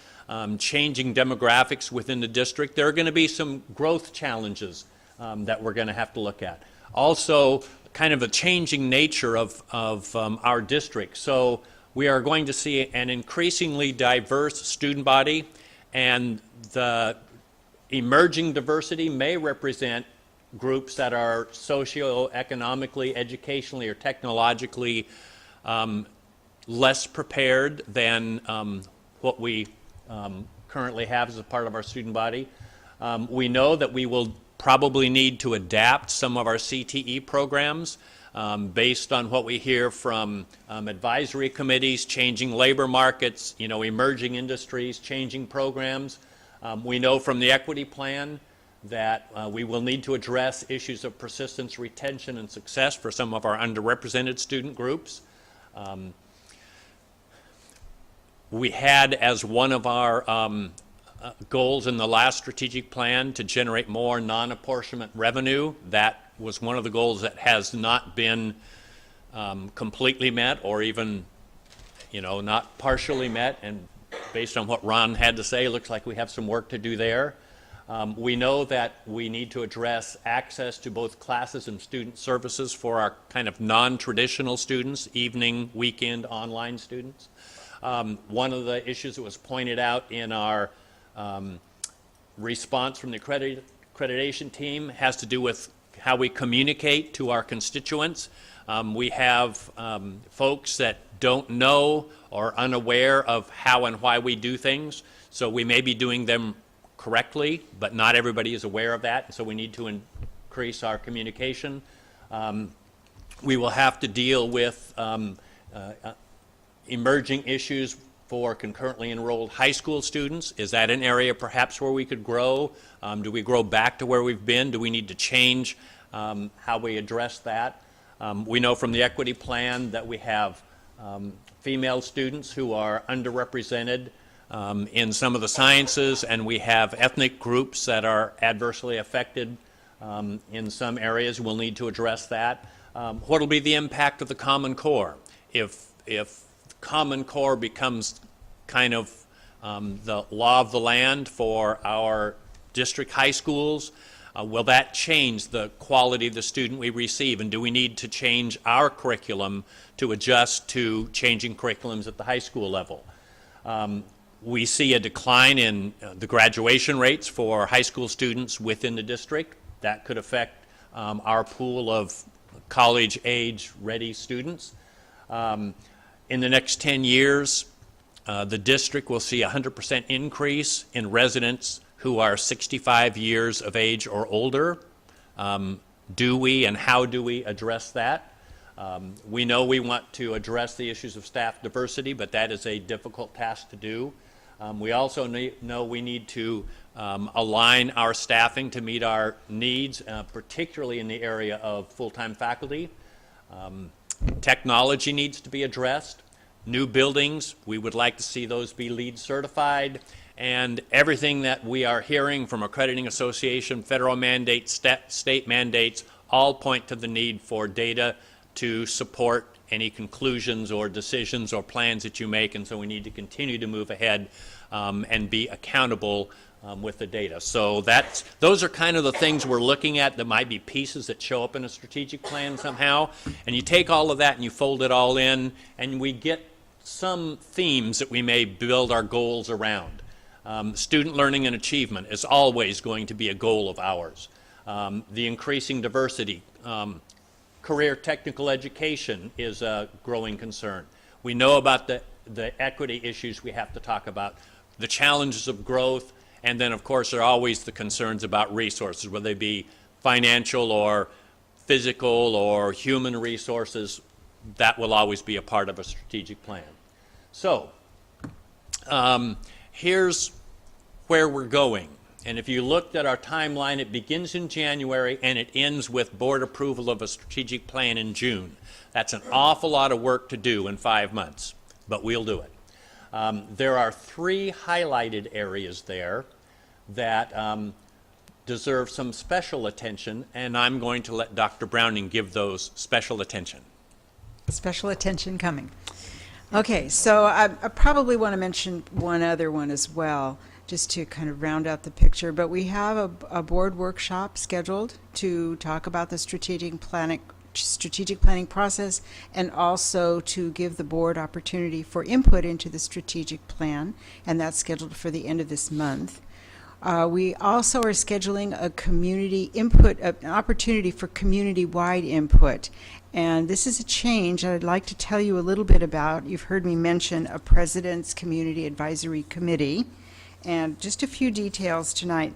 changing demographics within the district. There are going to be some growth challenges that we're going to have to look at. Also, kind of a changing nature of our district. So we are going to see an increasingly diverse student body, and the emerging diversity may represent groups that are socioeconomically, educationally, or technologically less prepared than what we currently have as a part of our student body. We know that we will probably need to adapt some of our CTE programs based on what we hear from advisory committees, changing labor markets, emerging industries, changing programs. We know from the equity plan that we will need to address issues of persistence, retention, and success for some of our underrepresented student groups. We had as one of our goals in the last strategic plan to generate more non-apportionment revenue. That was one of the goals that has not been completely met, or even, not partially met. And based on what Ron had to say, it looks like we have some work to do there. We know that we need to address access to both classes and student services for our kind of non-traditional students, evening, weekend, online students. One of the issues that was pointed out in our response from the accreditation team has to do with how we communicate to our constituents. We have folks that don't know or unaware of how and why we do things, so we may be doing them correctly, but not everybody is aware of that, so we need to increase our communication. We will have to deal with emerging issues for concurrently enrolled high school students. Is that an area perhaps where we could grow? Do we grow back to where we've been? Do we need to change how we address that? We know from the equity plan that we have female students who are underrepresented in some of the sciences, and we have ethnic groups that are adversely affected in some areas. We'll need to address that. What will be the impact of the Common Core? If Common Core becomes kind of the law of the land for our district high schools, will that change the quality of the student we receive? And do we need to change our curriculum to adjust to changing curriculums at the high school level? We see a decline in the graduation rates for high school students within the district. That could affect our pool of college-age ready students. In the next 10 years, The district will see a 100% increase in residents who are 65 years of age or older. Do we and how do we address that? We know we want to address the issues of staff diversity, but that is a difficult task to do. We also know we need to align our staffing to meet our needs, particularly in the area of full-time faculty. Technology needs to be addressed. New buildings, we would like to see those be LEED certified. And everything that we are hearing from Accrediting Association, federal mandates, state mandates, all point to the need for data to support any conclusions or decisions or plans that you make. And so we need to continue to move ahead and be accountable with the data. So those are kind of the things we're looking at that might be pieces that show up in a strategic plan somehow. And you take all of that and you fold it all in, and we get some themes that we may build our goals around. Student learning and achievement is always going to be a goal of ours. The increasing diversity. Career technical education is a growing concern. We know about the equity issues we have to talk about, the challenges of growth, and then of course there are always the concerns about resources, whether they be financial or physical or human resources. That will always be a part of a strategic plan. So here's where we're going. And if you looked at our timeline, it begins in January and it ends with board approval of a strategic plan in June. That's an awful lot of work to do in 5 months, but we'll do it. There are 3 highlighted areas there that deserve some special attention, and I'm going to let Dr. Browning give those special attention. Special attention coming. Okay, so I probably want to mention one other one as well, just to kind of round out the picture. But we have a board workshop scheduled to talk about the strategic planning process, and also to give the board opportunity for input into the strategic plan, and that's scheduled for the end of this month. We also are scheduling a community input, an opportunity for community-wide input. And this is a change I'd like to tell you a little bit about. You've heard me mention a President's Community Advisory Committee, and just a few details tonight.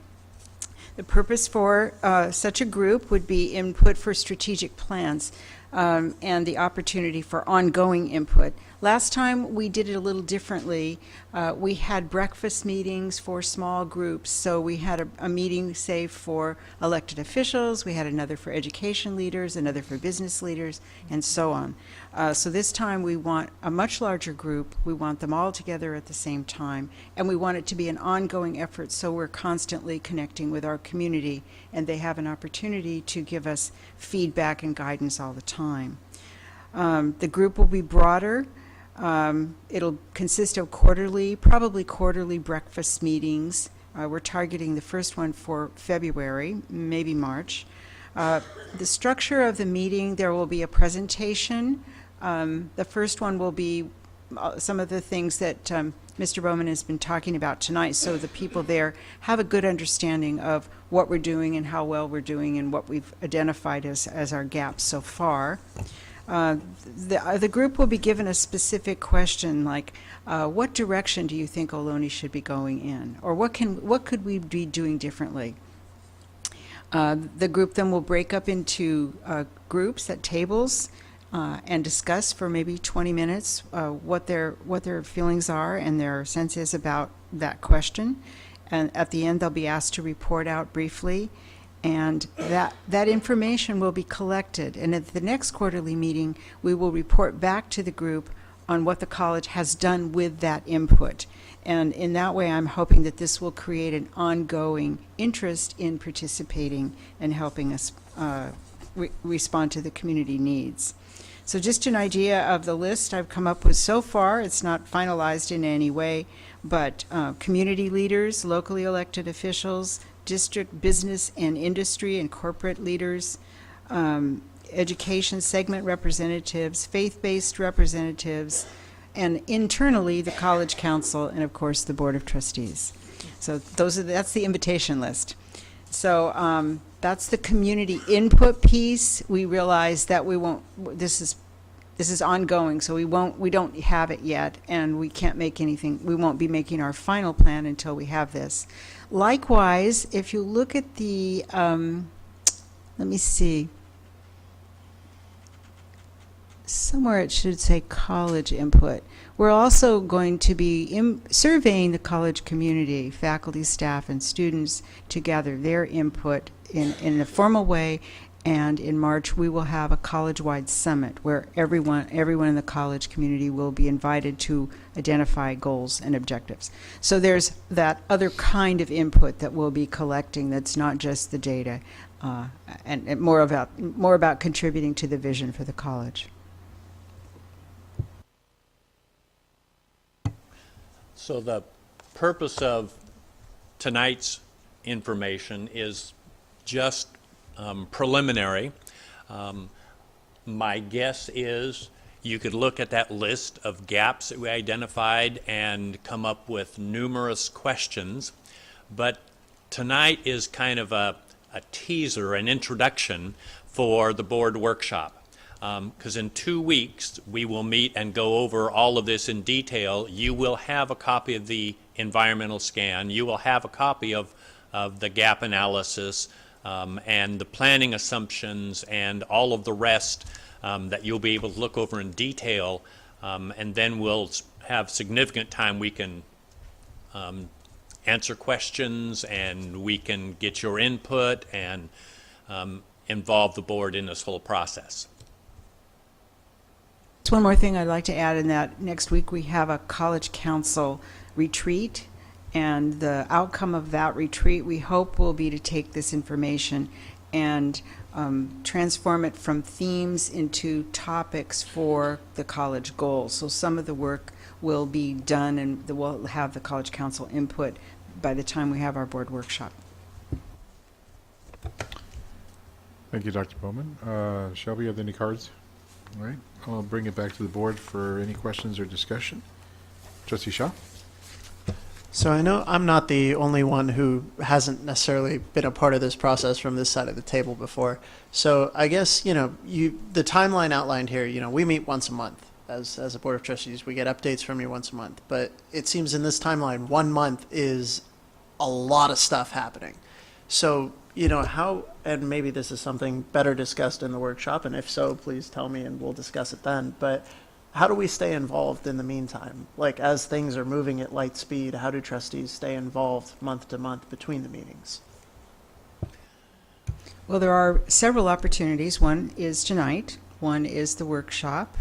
The purpose for such a group would be input for strategic plans and the opportunity for ongoing input. Last time we did it a little differently. We had breakfast meetings for small groups. So we had a meeting, say, for elected officials. We had another for education leaders, another for business leaders, and so on. So this time we want a much larger group. We want them all together at the same time. And we want it to be an ongoing effort, so we're constantly connecting with our community, and they have an opportunity to give us feedback and guidance all the time. The group will be broader. It'll consist of probably quarterly breakfast meetings. We're targeting the first one for February, maybe March. The structure of the meeting, there will be a presentation. The first one will be some of the things that Mr. Bowman has been talking about tonight, so the people there have a good understanding of what we're doing and how well we're doing and what we've identified as our gaps so far. The group will be given a specific question like, what direction do you think Ohlone should be going in? Or what could we be doing differently? The group then will break up into groups at tables and discuss for maybe 20 minutes what their feelings are and their sense is about that question. And at the end, they'll be asked to report out briefly. And that information will be collected. And at the next quarterly meeting, we will report back to the group on what the college has done with that input. And in that way, I'm hoping that this will create an ongoing interest in participating and helping us respond to the community needs. So just an idea of the list I've come up with so far. It's not finalized in any way, but community leaders, locally elected officials, district business and industry and corporate leaders, education segment representatives, faith-based representatives, and internally the College Council, and of course the Board of Trustees. So that's the invitation list. So that's the community input piece. We realize that this is this is ongoing, so we don't have it yet, and we can't make anything, we won't be making our final plan until we have this. Likewise, if you look at the, let me see, somewhere it should say college input. We're also going to be surveying the college community, faculty, staff, and students to gather their input in a formal way. And in March, we will have a college-wide summit where everyone in the college community will be invited to identify goals and objectives. So there's that other kind of input that we'll be collecting that's not just the data, and more about contributing to the vision for the college. So the purpose of tonight's information is just preliminary. My guess is you could look at that list of gaps that we identified and come up with numerous questions, but tonight is kind of a teaser, an introduction for the board workshop. Because in 2 weeks we will meet and go over all of this in detail. You will have a copy of the environmental scan. You will have a copy of the gap analysis and the planning assumptions and all of the rest that you'll be able to look over in detail. And then we'll have significant time we can answer questions and we can get your input and involve the board in this whole process. One more thing I'd like to add in that next week we have a college council retreat, and the outcome of that retreat we hope will be to take this information and transform it from themes into topics for the college goals. So some of the work will be done and we'll have the college council input by the time we have our board workshop. Thank you, Dr. Bowman. Shelby, you have any cards? All right, I'll bring it back to the board for any questions or discussion. Trustee Shaw? So I know I'm not the only one who hasn't necessarily been a part of this process from this side of the table before. So I guess, the timeline outlined here, we meet once a month as a board of trustees. We get updates from you once a month. But it seems in this timeline, 1 month is a lot of stuff happening. So, how, and maybe this is something better discussed in the workshop, and if so, please tell me and we'll discuss it then. But how do we stay involved in the meantime? Like, as things are moving at light speed, how do trustees stay involved month to month between the meetings? Well, there are several opportunities. One is tonight. One is the workshop.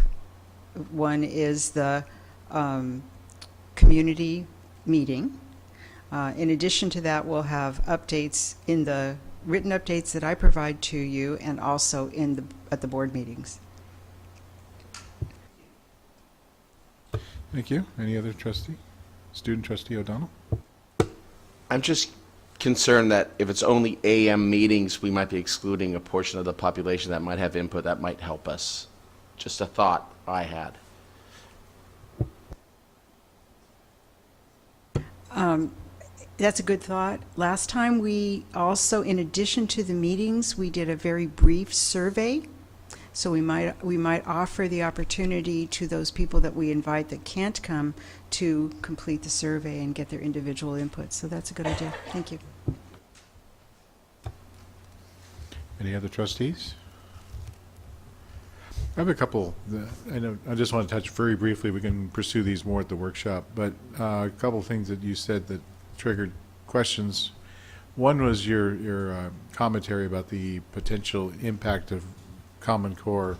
One is the community meeting. In addition to that, we'll have updates in the written updates that I provide to you and also at the board meetings. Thank you. Any other trustee? Student trustee O'Donnell? I'm just concerned that if it's only AM meetings, we might be excluding a portion of the population that might have input that might help us. Just a thought I had. That's a good thought. Last time we also, in addition to the meetings, we did a very brief survey. So we might offer the opportunity to those people that we invite that can't come to complete the survey and get their individual input. So that's a good idea. Thank you. Any other trustees? I have a couple. I just want to touch very briefly. We can pursue these more at the workshop. But a couple of things that you said that triggered questions. One was your commentary about the potential impact of Common Core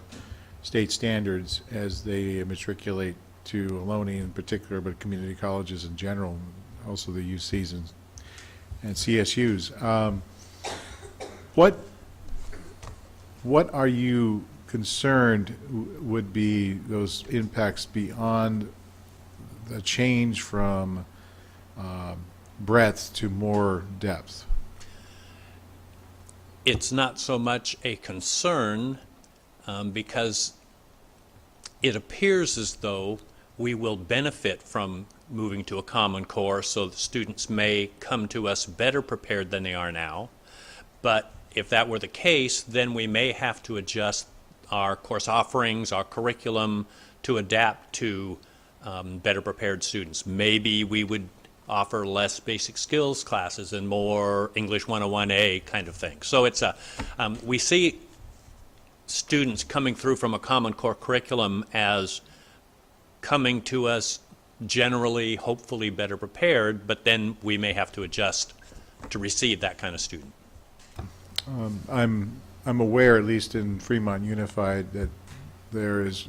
state standards as they matriculate to Ohlone in particular, but community colleges in general, also the UCs and CSUs. What are you concerned would be those impacts beyond the change from breadth to more depth? It's not so much a concern because it appears as though we will benefit from moving to a Common Core, so the students may come to us better prepared than they are now. But if that were the case, then we may have to adjust our course offerings, our curriculum to adapt to better prepared students. Maybe we would offer less basic skills classes and more English 101A kind of thing. So it's we see students coming through from a Common Core curriculum as coming to us generally, hopefully better prepared, but then we may have to adjust to receive that kind of student. I'm aware, at least in Fremont Unified, that there is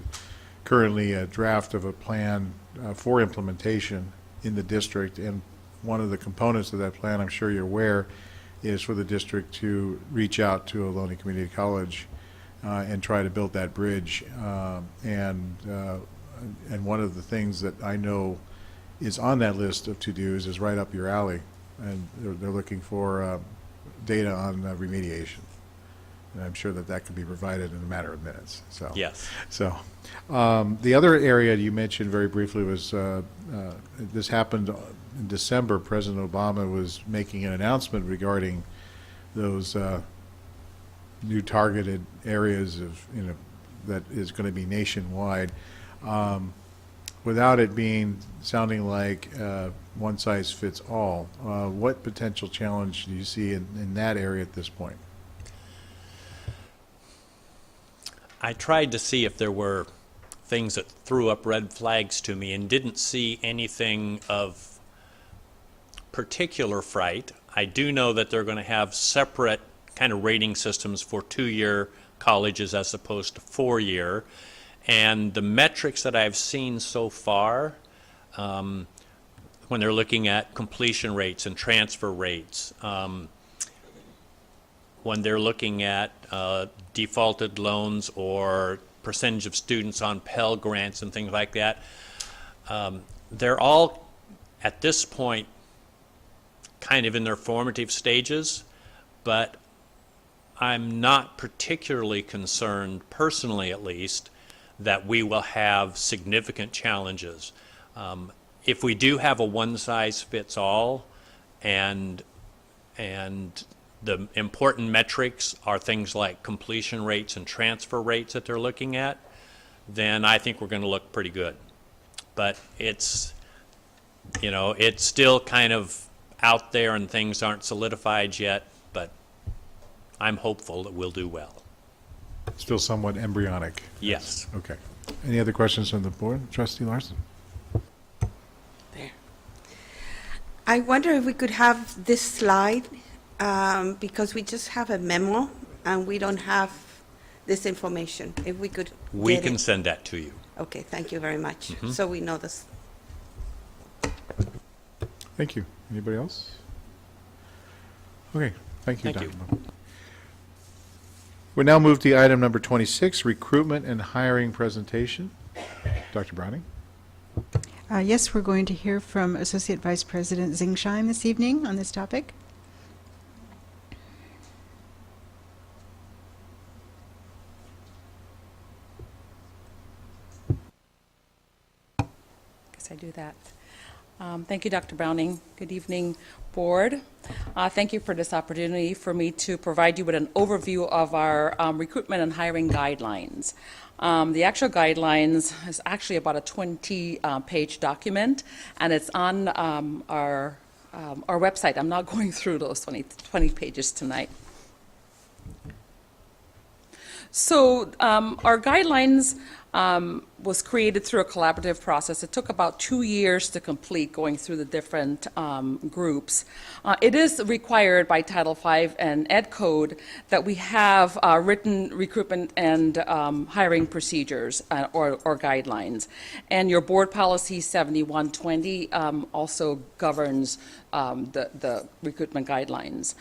currently a draft of a plan for implementation in the district, and one of the components of that plan, I'm sure you're aware, is for the district to reach out to Ohlone Community College and try to build that bridge. And one of the things that I know is on that list of to-dos is right up your alley, and they're looking for data on remediation. And I'm sure that that can be provided in a matter of minutes. So yes. So the other area you mentioned very briefly was this happened in December. President Obama was making an announcement regarding those new targeted areas of that is going to be nationwide. Without it sounding like one size fits all, what potential challenge do you see in that area at this point? I tried to see if there were things that threw up red flags to me and didn't see anything of particular fright. I do know that they're going to have separate kind of rating systems for 2-year colleges as opposed to 4-year. And the metrics that I've seen so far, when they're looking at completion rates and transfer rates, when they're looking at defaulted loans or percentage of students on Pell Grants and things like that, they're all, at this point, kind of in their formative stages, but I'm not particularly concerned, personally at least, that we will have significant challenges. If we do have a one-size-fits-all, and the important metrics are things like completion rates and transfer rates that they're looking at, then I think we're going to look pretty good. But it's, it's still kind of out there and things aren't solidified yet, but I'm hopeful that we'll do well. Still somewhat embryonic. Yes. Okay. Any other questions from the board? Trustee Larson. There. I wonder if we could have this slide, because we just have a memo and we don't have this information. If we could We get can it. send that to you. Okay, thank you very much. Mhm. So we know this. Thank you. Anybody else? Okay. Thank you, Thank you. Dr. Mo. We now move to item number 26, recruitment and hiring presentation. Dr. Browning. Yes, we're going to hear from Associate Vice President Zingsheim this evening on this topic. Guess I do that. Thank you, Dr. Browning. Good evening, Board. Thank you for this opportunity for me to provide you with an overview of our recruitment and hiring guidelines. The actual guidelines is actually about a 20-page document, and it's on our website. I'm not going through those 20 pages tonight. So our guidelines was created through a collaborative process. It took about 2 years to complete, going through the different groups. It is required by Title V and Ed Code that we have written recruitment and hiring procedures or guidelines. And your board policy 7120 also governs the recruitment guidelines.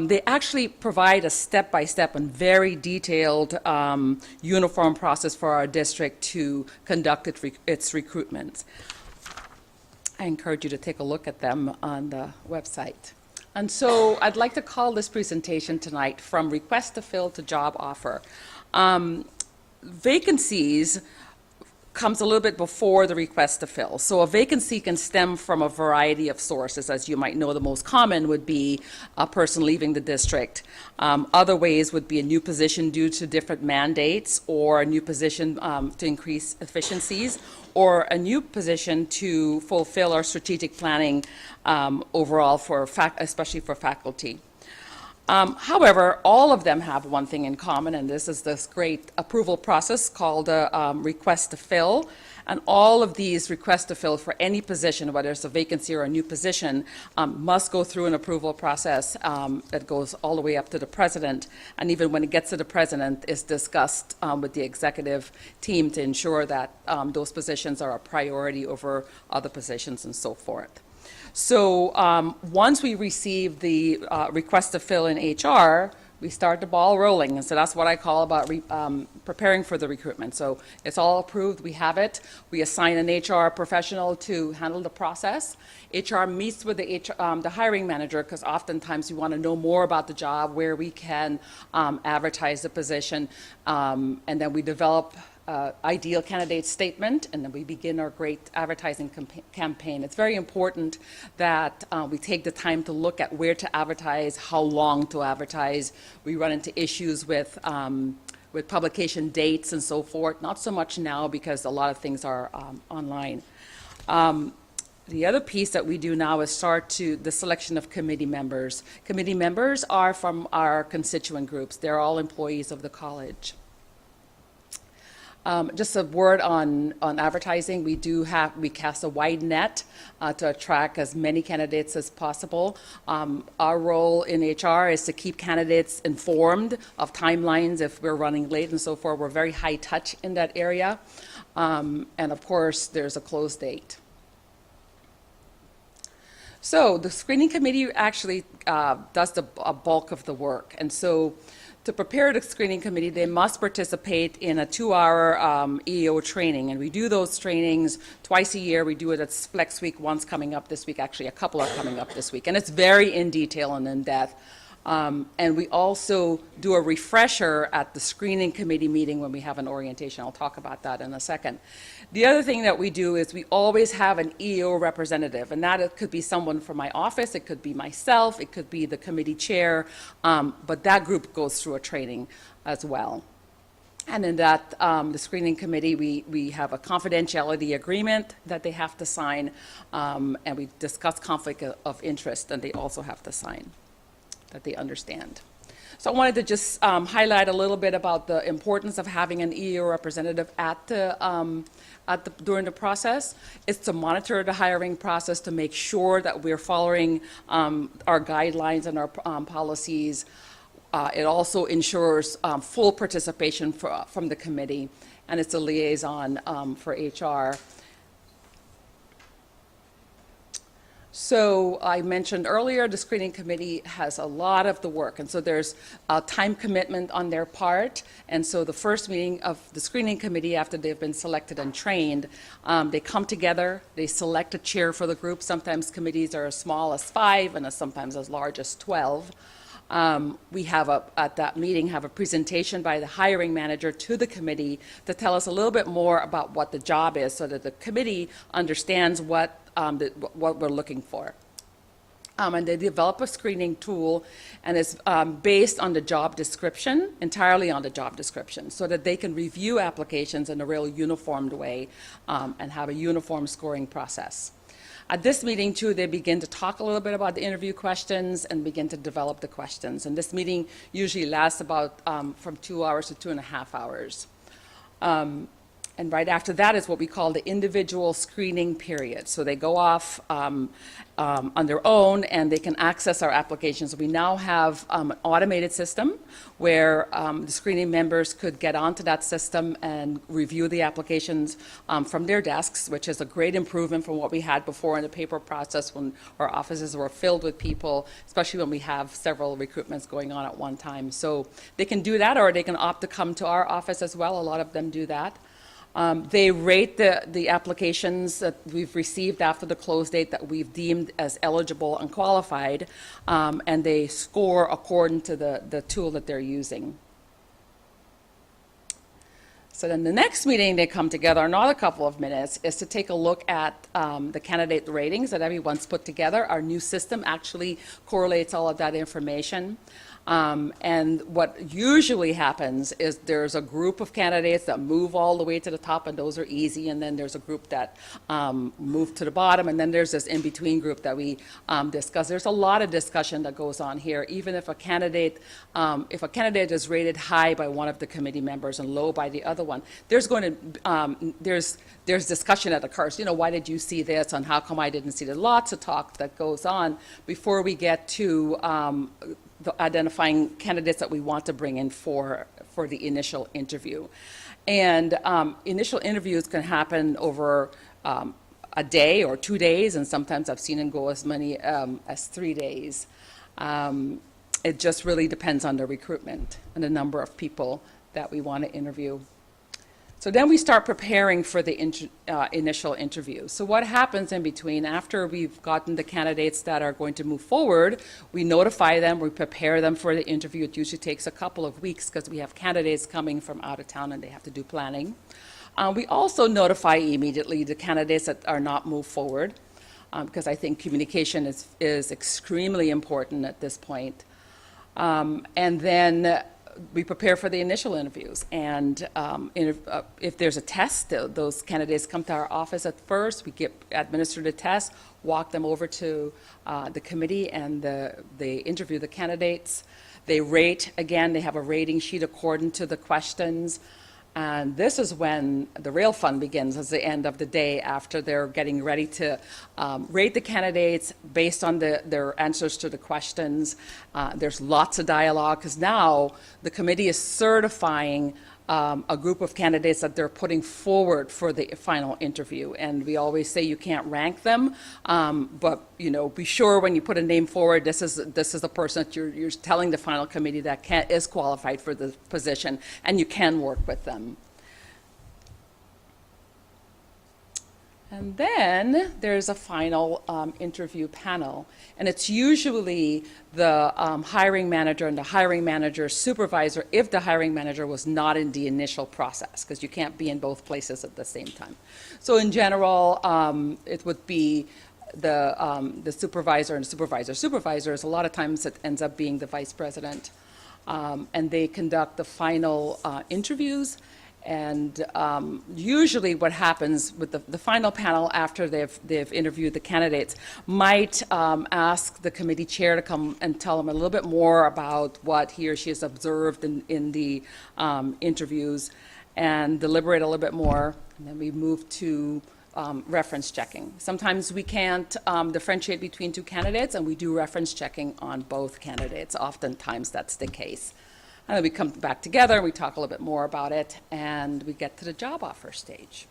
They actually provide a step-by-step and very detailed uniform process for our district to conduct its recruitment. I encourage you to take a look at them on the website. And so I'd like to call this presentation tonight From Request to Fill to Job Offer. Vacancies comes a little bit before the request to fill. So a vacancy can stem from a variety of sources. As you might know, the most common would be a person leaving the district. Other ways would be a new position due to different mandates, or a new position to increase efficiencies, or a new position to fulfill our strategic planning overall, especially for faculty. However, all of them have one thing in common, and this is this great approval process called a request to fill. And all of these requests to fill for any position, whether it's a vacancy or a new position, must go through an approval process that goes all the way up to the president. And even when it gets to the president, it's discussed with the executive team to ensure that those positions are a priority over other positions and so forth. So once we receive the request to fill in HR, we start the ball rolling. And so that's what I call about preparing for the recruitment. So it's all approved, we have it. We assign an HR professional to handle the process. HR meets with the hiring manager, because oftentimes we want to know more about the job, where we can advertise the position, and then we develop ideal candidate statement, and then we begin our great advertising campaign. It's very important that we take the time to look at where to advertise, how long to advertise. We run into issues with publication dates and so forth. Not so much now, because a lot of things are online. The other piece that we do now is start to the selection of committee members. Committee members are from our constituent groups. They're all employees of the college. Just a word on advertising. We cast a wide net to attract as many candidates as possible. Our role in HR is to keep candidates informed of timelines if we're running late and so forth. We're very high touch in that area. And of course, there's a close date. So the screening committee actually does a bulk of the work. And so to prepare the screening committee, they must participate in a 2-hour EO training. And we do those trainings twice a year. We do it at Flex Week, once coming up this week. Actually, a couple are coming up this week. And it's very in detail and in depth. And we also do a refresher at the screening committee meeting when we have an orientation. I'll talk about that in a second. The other thing that we do is we always have an EO representative, and that it could be someone from my office, it could be myself, it could be the committee chair, but that group goes through a training as well. And in that, the screening committee, we have a confidentiality agreement that they have to sign, and we discuss conflict of interest, and they also have to sign, that they understand. So I wanted to just highlight a little bit about the importance of having an EO representative during the process. It's to monitor the hiring process, to make sure that we're following our guidelines and our policies. It also ensures full participation from the committee, and it's a liaison for HR. So I mentioned earlier, the screening committee has a lot of the work, and so there's a time commitment on their part. And so the first meeting of the screening committee, after they've been selected and trained, they come together, they select a chair for the group. Sometimes committees are as small as 5 and sometimes as large as 12. We have at that meeting have a presentation by the hiring manager to the committee to tell us a little bit more about what the job is, so that the committee understands what we're looking for. And they develop a screening tool, and it's based on the job description, entirely on the job description, so that they can review applications in a real uniformed way and have a uniform scoring process. At this meeting, too, they begin to talk a little bit about the interview questions and begin to develop the questions. And this meeting usually lasts about from 2 hours to 2.5 hours. And right after that is what we call the individual screening period. So they go off on their own, and they can access our applications. We now have an automated system where the screening members could get onto that system and review the applications from their desks, which is a great improvement from what we had before in the paper process, when our offices were filled with people, especially when we have several recruitments going on at one time. So they can do that, or they can opt to come to our office as well. A lot of them do that. They rate the applications that we've received after the close date that we've deemed as eligible and qualified, and they score according to the tool that they're using. So then the next meeting, they come together, another couple of minutes, is to take a look at the candidate ratings that everyone's put together. Our new system actually correlates all of that information. And what usually happens is there's a group of candidates that move all the way to the top, and those are easy, and then there's a group that move to the bottom, and then there's this in-between group that we discuss. There's a lot of discussion that goes on here. Even if a candidate is rated high by one of the committee members and low by the other one, there's going to there's discussion that occurs. You know, why did you see this, and how come I didn't see it? Lots of talk that goes on before we get to identifying candidates that we want to bring in for the initial interview. And initial interviews can happen over a day or 2 days, and sometimes I've seen them go as many as 3 days. It just really depends on the recruitment and the number of people that we want to interview. So then we start preparing for the initial interview. So what happens in between? After we've gotten the candidates that are going to move forward, we notify them, we prepare them for the interview. It usually takes a couple of weeks because we have candidates coming from out of town and they have to do planning. We also notify immediately the candidates that are not moved forward because I think communication is extremely important at this point. And then we prepare for the initial interviews, and if there's a test, those candidates come to our office at first. We administer the test, walk them over to the committee, and they interview the candidates. They rate, again, they have a rating sheet according to the questions. And this is when the real fun begins, at the end of the day, after they're getting ready to rate the candidates based on their answers to the questions. There's lots of dialogue, because now the committee is certifying a group of candidates that they're putting forward for the final interview. And we always say you can't rank them, but you know, be sure when you put a name forward, this is the person that you're telling the final committee that is qualified for the position, and you can work with them. And then there's a final interview panel, and it's usually the hiring manager and the hiring manager's supervisor if the hiring manager was not in the initial process, because you can't be in both places at the same time. So in general, it would be the supervisor and supervisors. A lot of times it ends up being the vice president, and they conduct the final interviews. And usually what happens with the final panel after they've interviewed the candidates might ask the committee chair to come and tell them a little bit more about what he or she has observed in the interviews and deliberate a little bit more. And then we move to reference checking. Sometimes we can't differentiate between two candidates, and we do reference checking on both candidates. Oftentimes that's the case. And then we come back together, we talk a little bit more about it, and we get to the job offer stage.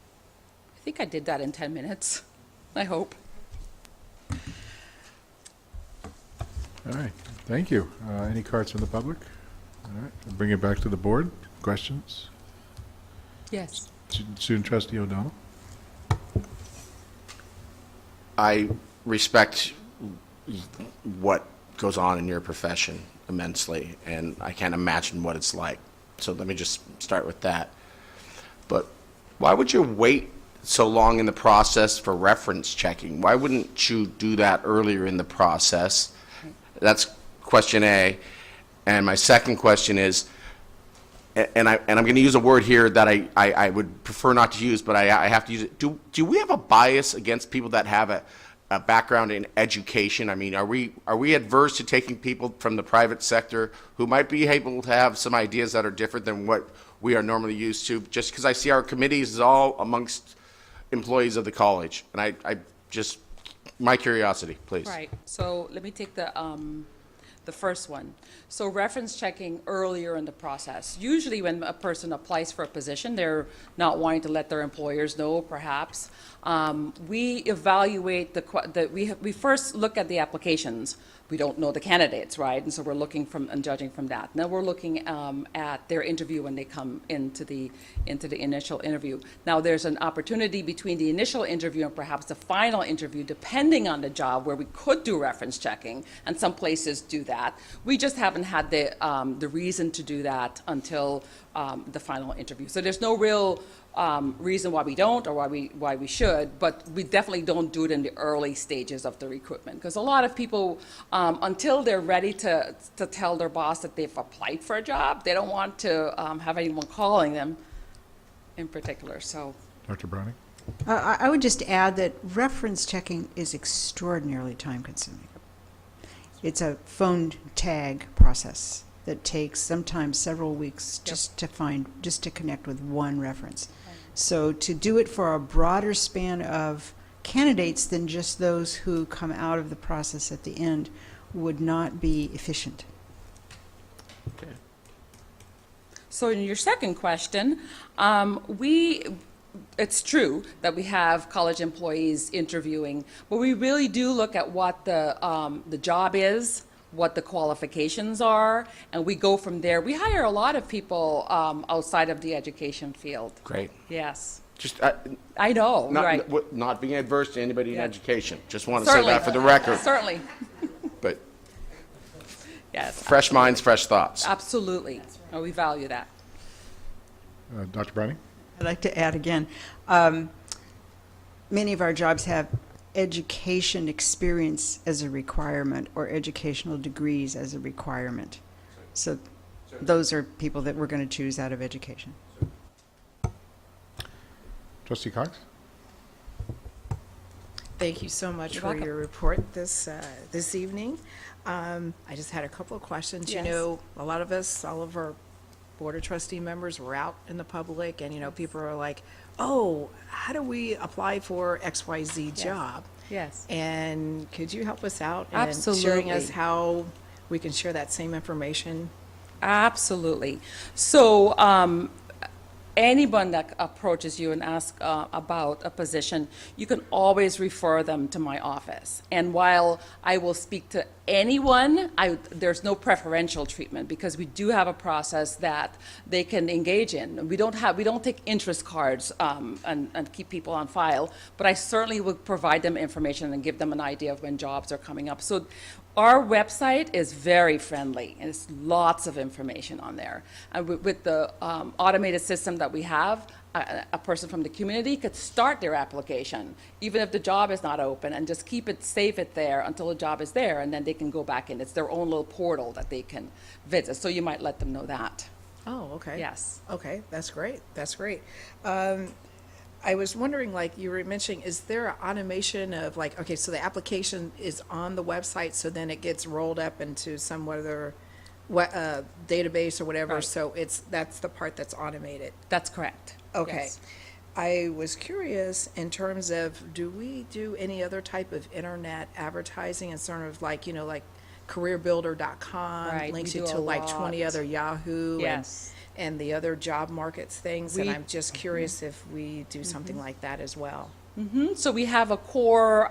I think I did that in 10 minutes, I hope. All right, thank you. Any cards from the public? All right, I'll bring it back to the board. Questions? Yes. Student Trustee O'Donnell. I respect what goes on in your profession immensely, and I can't imagine what it's like. So let me just start with that. But why would you wait so long in the process for reference checking? Why wouldn't you do that earlier in the process? That's question A. And my second question is, and I'm going to use a word here that I would prefer not to use, but I have to use it. Do we have a bias against people that have a background in education? I mean, are we adverse to taking people from the private sector who might be able to have some ideas that are different than what we are normally used to? Just because I see our committees is all amongst employees of the college, and I just, my curiosity, please. Right. So let me take the first one. So reference checking earlier in the process. Usually when a person applies for a position, they're not wanting to let their employers know, perhaps. We evaluate we first look at the applications. We don't know the candidates, right? And so we're looking and judging from that. Now we're looking at their interview when they come into the initial interview. Now there's an opportunity between the initial interview and perhaps the final interview, depending on the job, where we could do reference checking, and some places do that. that. We just haven't had the reason to do that until the final interview. So there's no real reason why we don't or why we should, but we definitely don't do it in the early stages of the recruitment, because a lot of people, until they're ready to tell their boss that they've applied for a job, they don't want to have anyone calling them in particular. So, Dr. Browning? I would just add that reference checking is extraordinarily time-consuming. It's a phone tag process that takes sometimes several weeks just to connect with one reference. So to do it for a broader span of candidates than just those who come out of the process at the end would not be efficient. Okay. So in your second question, it's true that we have college employees interviewing, but we really do look at what the job is, what the qualifications are, and we go from there. We hire a lot of people outside of the education field. Great. Yes. Just, I know, right. Not being adverse to anybody in Yeah. education. Just want to say Certainly. that for the record. Certainly. But Yes. fresh minds, fresh thoughts. Absolutely. Oh, we value that. Dr. Browning? I'd like to add again, many of our jobs have education experience as a requirement or educational degrees as a requirement. So those are people that we're going to choose out of education. Trustee Cox? Thank you so much You're for welcome. your report this evening. I just had a couple of questions. Yes. You know, a lot of us, all of our Board of Trustee members were out in the public, and, you know, people are like, oh, how do we apply for XYZ job? Yes. And could you help us out in Absolutely. sharing us how we can share that same information? Absolutely. So anyone that approaches you and asks about a position, you can always refer them to my office. And while I will speak to anyone, there's no preferential treatment, because we do have a process that they can engage in. We don't take interest cards and keep people on file, but I certainly would provide them information and give them an idea of when jobs are coming up. So our website is very friendly, and there's lots of information on there. And with the automated system that we have, a person from the community could start their application, even if the job is not open, and just save it there until the job is there, and then they can go back in. It's their own little portal that they can visit. So you might let them know that. Oh, okay. Yes. Okay, that's great. That's great. I was wondering, like you were mentioning, is there an automation of like, okay, so the application is on the website, so then it gets rolled up into some other database or whatever, Right. so that's the part that's automated. That's correct. Okay. Yes. I was curious in terms of, do we do any other type of internet advertising and sort of like, you know, like careerbuilder.com Right, links we you do to a like 20 lot. other Yahoo Yes. and the other job markets things, and We- I'm just curious if we do something like that as well. So we have a core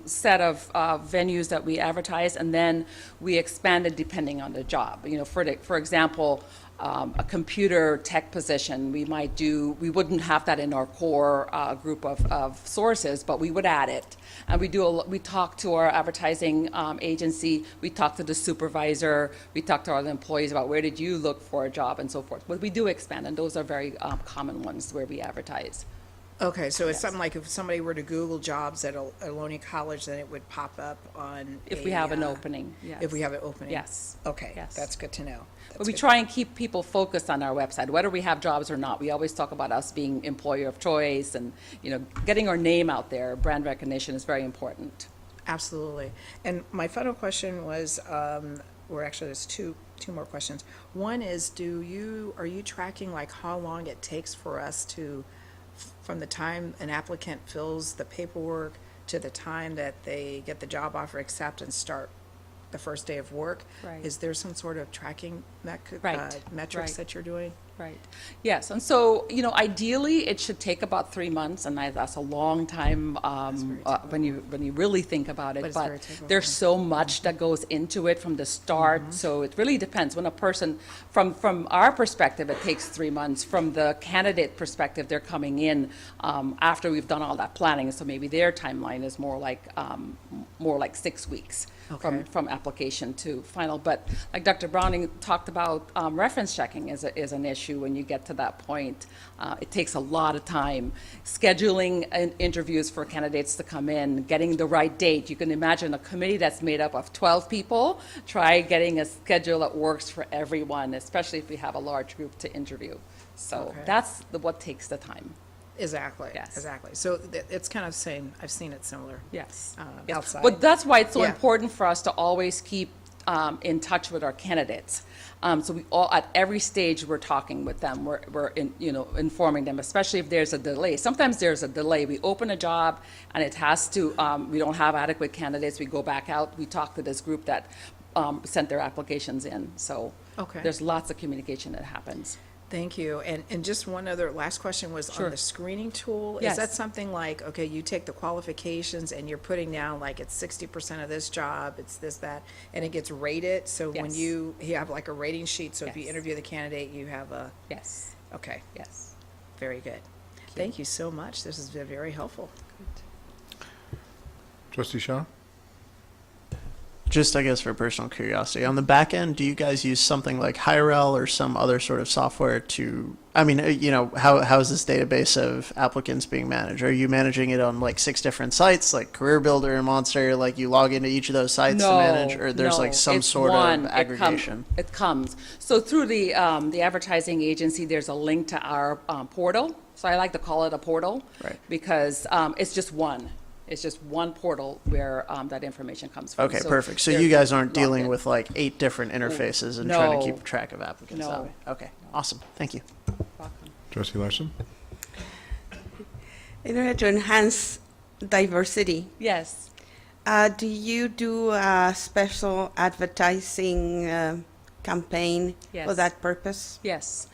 set of venues that we advertise, and then we expand it depending on the job. You know, for example, a computer tech position, we wouldn't have that in our core group of sources, but we would add it. And we talk to our advertising agency, we talk to the supervisor, we talk to our employees about where did you look for a job and so forth. But we do expand, and those are very common ones where we advertise. Okay, so it's something like if somebody were to Google jobs at Ohlone College, then it would pop up on If we have an opening, yes. If we have an opening? Yes. Okay, Yes. that's good to know. But we try and keep people focused on our website, whether we have jobs or not. We always talk about us being employer of choice, and, you know, getting our name out there. Brand recognition is very important. Absolutely. And my final question was, or actually there's two more questions. One is, are you tracking like how long it takes for us to, from the time an applicant fills the paperwork to the time that they get the job offer, accept, and start the first day of work? Right. Is there some sort of tracking Right. metrics Right. that you're doing? Right. Yes, and so, ideally, it should take about 3 months, and that's a long time when you really think about it. But there's so much that goes into it from the start, so it really depends. When a person, from our perspective, it takes 3 months. From the candidate perspective, they're coming in after we've done all that planning, so maybe their timeline is more like 6 weeks. Okay. From application to final. But like Dr. Browning talked about, reference checking is an issue when you get to that point. It takes a lot of time. Scheduling interviews for candidates to come in, getting the right date. You can imagine a committee that's made up of 12 people. Try getting a schedule that works for everyone, especially if we have a large group to interview. So that's what takes the time. Exactly. Yes. Exactly. So it's kind of same. I've seen it similar. Yes. Outside. But that's why it's so Yeah. important for us to always keep in touch with our candidates. So we all, at every stage, we're talking with them. We're informing them, especially if there's a delay. Sometimes there's a delay. We open a job and it has to, we don't have adequate candidates. We go back out. We talk to this group that sent their applications in. So there's lots of communication that happens. Thank you. And just one other last question was Sure. on the screening tool. Yes. Is that something like, okay, you take the qualifications and you're putting down like it's 60% of this job, it's this, that, and it gets rated? So when Yes. you have like a rating sheet, so if you Yes. interview the candidate, you have a, Yes. okay, Yes. very good. Thank you so much. This has been very helpful. Trustee Shaw? Just, I guess, for personal curiosity, on the back end, do you guys use something like Hyrel or some other sort of software to, I mean, how is this database of applicants being managed? Are you managing it on like 6 different sites, like Career Builder and Monster, like you log into each of those sites to manage, or there's like some it's sort one. of aggregation? It comes. So through the advertising agency, there's a link to our portal. So I like to call it a portal. Right. Because it's just one. It's just one portal where that information comes from. Okay, perfect. So you guys aren't dealing with like 8 different interfaces and trying to No. keep track of applicants that No. way? Okay, awesome. Thank you. Trustee Larson? In order to enhance diversity, Yes. do you do a special advertising campaign for Yes. that purpose? Yes,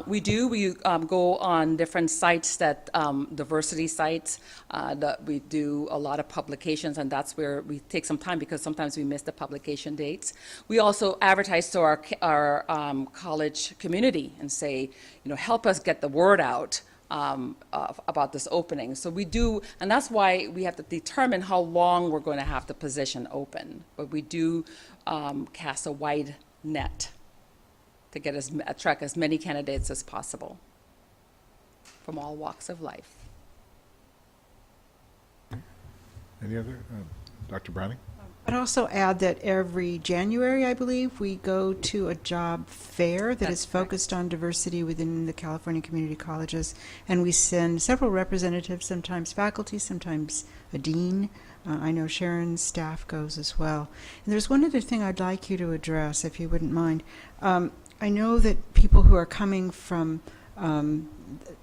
we do. We go on different sites that diversity sites that we do a lot of publications, and that's where we take some time because sometimes we miss the publication dates. We also advertise to our college community and say, help us get the word out about this opening. So we do, and that's why we have to determine how long we're going to have the position open. But we do cast a wide net to attract as many candidates as possible from all walks of life. Any other? Dr. Browning? I'd also add that every January, I believe, we go to a job fair that is focused on diversity within the California community colleges, and we send several representatives, sometimes faculty, sometimes a dean. I know Sharon's staff goes as well. And there's one other thing I'd like you to address, if you wouldn't mind. I know that people who are coming from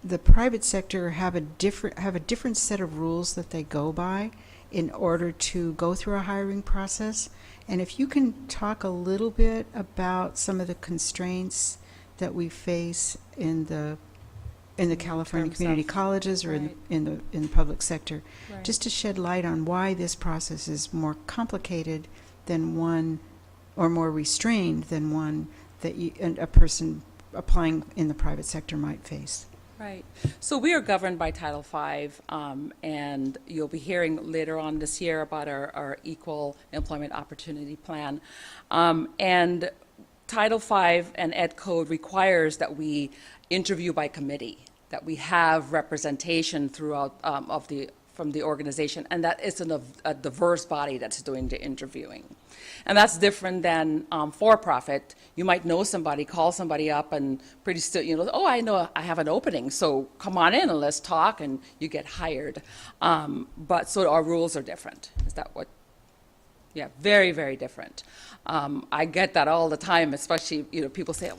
the private sector have a different set of rules that they go by in order to go through a hiring process. And if you can talk a little bit about some of the constraints that we face in the California community colleges or in the public sector, just to shed light on why this process is more complicated than one, or more restrained than one that a person applying in the private sector might face. Right. So we are governed by Title V, and you'll be hearing later on this year about our Equal Employment Opportunity Plan. And Title V and Ed Code requires that we interview by committee, that we have representation throughout from the organization, and that it's a diverse body that's doing the interviewing. And that's different than for-profit. You might know somebody, call somebody up, and pretty soon, oh, I know I have an opening, so come on in and let's talk, and you get hired. But so our rules are different. Is that what? Yeah, very, very different. I get that all the time, especially, people say, how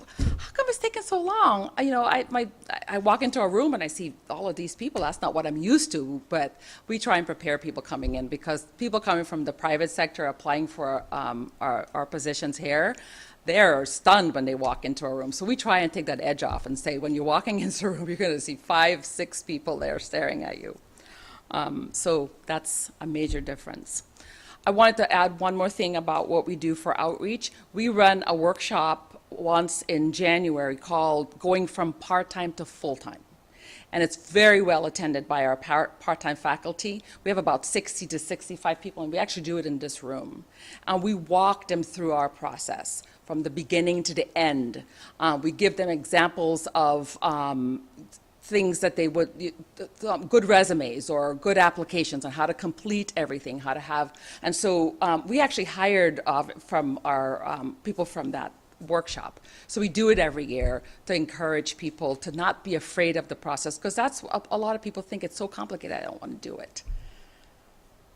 come it's taking taking so long? I walk into a room and I see all of these people. That's not what I'm used to, but we try and prepare people coming in, because people coming from the private sector applying for our positions here, they're stunned when they walk into a room. So we try and take that edge off and say, when you're walking into a room, you're going to see 5, 6 people there staring at you. So that's a major difference. I wanted to add one more thing about what we do for outreach. We run a workshop once in January called Going from Part-Time to Full-Time. And it's very well attended by our part-time faculty. We have about 60 to 65 people, and we actually do it in this room. And we walk them through our process from the beginning to the end. We give them examples of things that they would, good resumes or good applications on how to complete everything, how to have, and so we actually hired from our people from that workshop. So we do it every year to encourage people to not be afraid of the process, because that's a lot of people think it's so complicated, I don't want to do it.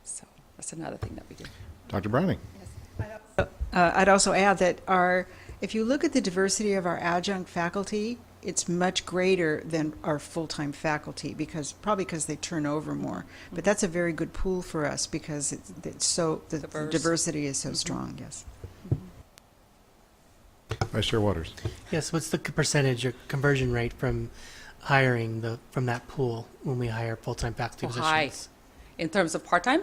So that's another thing that we do. Dr. Browning. I'd also add that if you look at the diversity of our adjunct faculty, it's much greater than our full-time faculty, probably because they turn over more. But that's a very good pool for us, because the diversity is so strong. Yes. Vice Chair Waters. Yes, what's the percentage or conversion rate from hiring from that pool when we hire full-time faculty positions? High. In terms of part-time?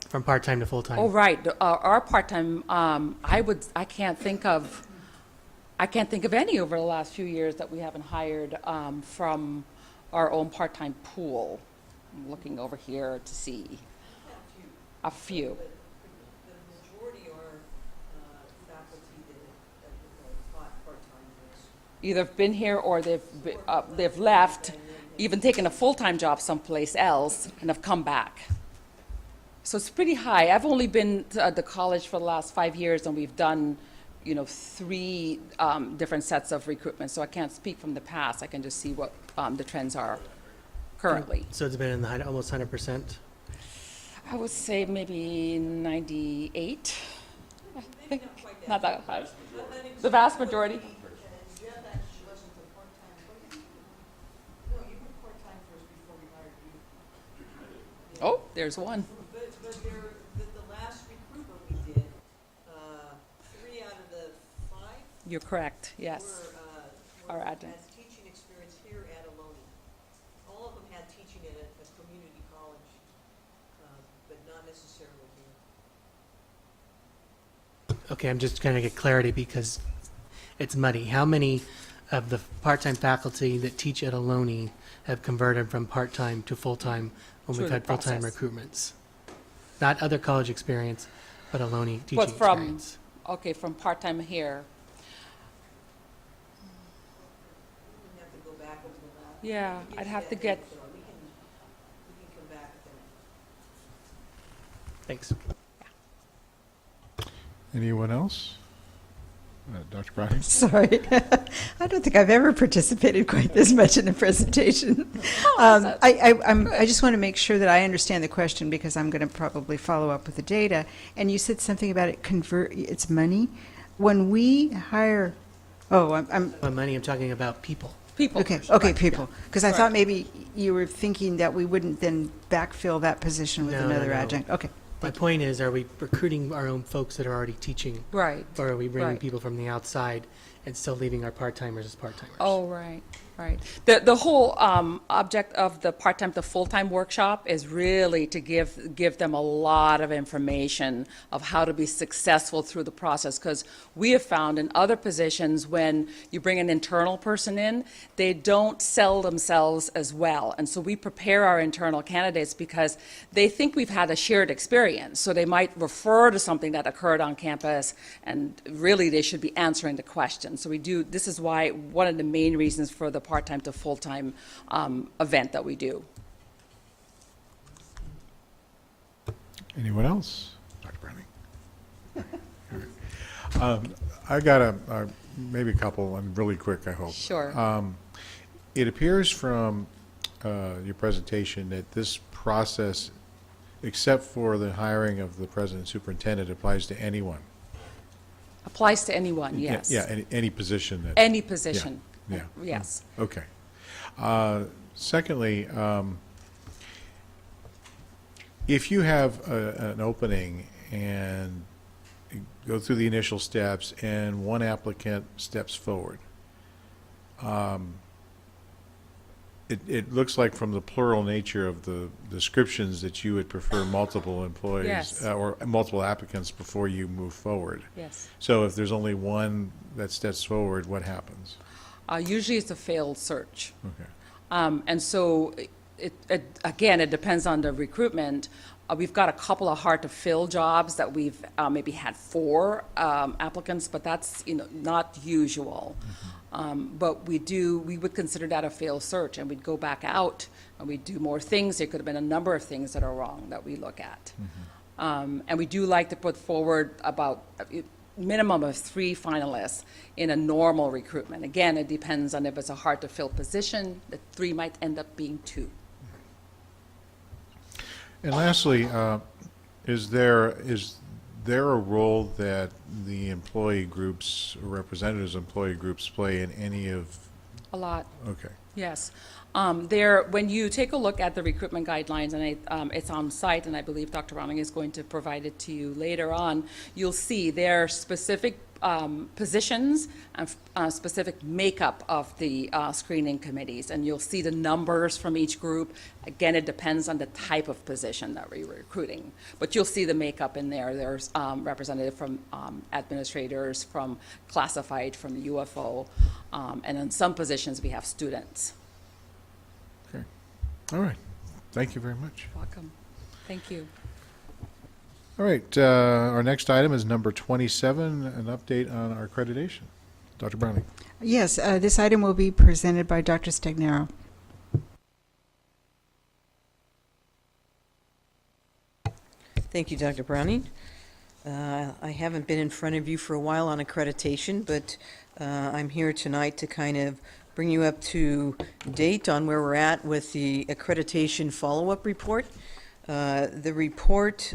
From part-time to full-time. Oh, right. Our part-time, I can't think of any over the last few years that we haven't hired from our own part-time pool. I'm looking over here to see. A few. The majority are faculty that part-time. Either been here or they've left, even taken a full-time job someplace else, and have come back. So it's pretty high. I've only been at the college for the last 5 years, and we've done 3 different sets of recruitment. So I can't speak from the past. I can just see what the trends are currently. So it's been in the almost 100%? I would say maybe 98. I think not that high. The vast majority. Oh, there's one. But the last recruitment we did, 3 out of the 5 You're correct, yes. were Our had adjunct. teaching experience here at Ohlone. All of them had teaching at a community college, but not necessarily here. Okay, I'm just trying to get clarity because it's muddy. How many of the part-time faculty that teach at Ohlone have converted from part-time to full-time when Through we've the had full-time process. recruitments? Not other college experience, but Ohlone teaching But from, experience. okay, from part-time here. We have to go back over the last. Yeah, we can I'd get have that to data, get, so we can come back with that. Thanks. Anyone else? Dr. Browning? Sorry. I don't think I've ever participated quite this much in a presentation. I just want to make sure that I understand the question, because I'm going to probably follow up with the data. And you said something about it's money. When we hire, By money, I'm talking about people. people. Okay, Right. people. Because I Right. thought maybe you were thinking that we wouldn't then backfill that position with No, another no. adjunct. Okay. My point is, are we recruiting our own folks that are already teaching? Right. Or are we bringing Right. people from the outside and still leaving our part-timers as part-timers? Oh, right, right. The whole object of the part-time to full-time workshop is really to give them a lot of information of how to be successful through the process, because we have found in other positions, when you bring an internal person in, they don't sell themselves as well. And so we prepare our internal candidates because they think we've had a shared experience. So they might refer to something that occurred on campus, and really they should be answering the question. So this is why, one of the main reasons for the part-time to full-time event that we do. Anyone else? Dr. Browning? I got maybe a couple, and really quick, I hope. Sure. It appears from your presentation that this process, except for the hiring of the president and superintendent, applies to anyone. Applies to anyone, yes. Yeah, any position. Any position. Yeah. Yes. Okay. Secondly, if you have an opening and go through the initial steps and one applicant steps forward, it looks like from the plural nature of the descriptions that you would prefer multiple employees Yes. or multiple applicants before you move forward. Yes. So if there's only one that steps forward, what happens? Usually it's a failed search. Okay. And so, again, it depends on the recruitment. We've got a couple of hard-to-fill jobs that we've maybe had 4 applicants, but that's not usual. But we would consider that a failed search, and we'd go back out and we'd do more things. There could have been a number of things that are wrong that we look at. And we do like to put forward about minimum of 3 finalists in a normal recruitment. Again, it depends on if it's a hard-to-fill position. The 3 might end up being 2. And lastly, is there a role that the employee groups, or representatives of employee groups play in any of? A lot. Okay. Yes. When you take a look at the recruitment guidelines, and it's on site, and I believe Dr. Browning is going to provide it to you later on, you'll see there are specific positions and specific makeup of the screening committees, and you'll see the numbers from each group. Again, it depends on the type of position that we're recruiting, but you'll see the makeup in there. There's representative from administrators, from classified, from the UFO, and in some positions we have students. Okay. All right. Thank you very much. Welcome. Thank you. All right. Our next item is number 27, an update on our accreditation. Dr. Browning. Yes, this item will be presented by Dr. Stagnaro. Thank you, Dr. Browning. I haven't been in front of you for a while on accreditation, but I'm here tonight to kind of bring you up to date on where we're at with the accreditation follow-up report. The report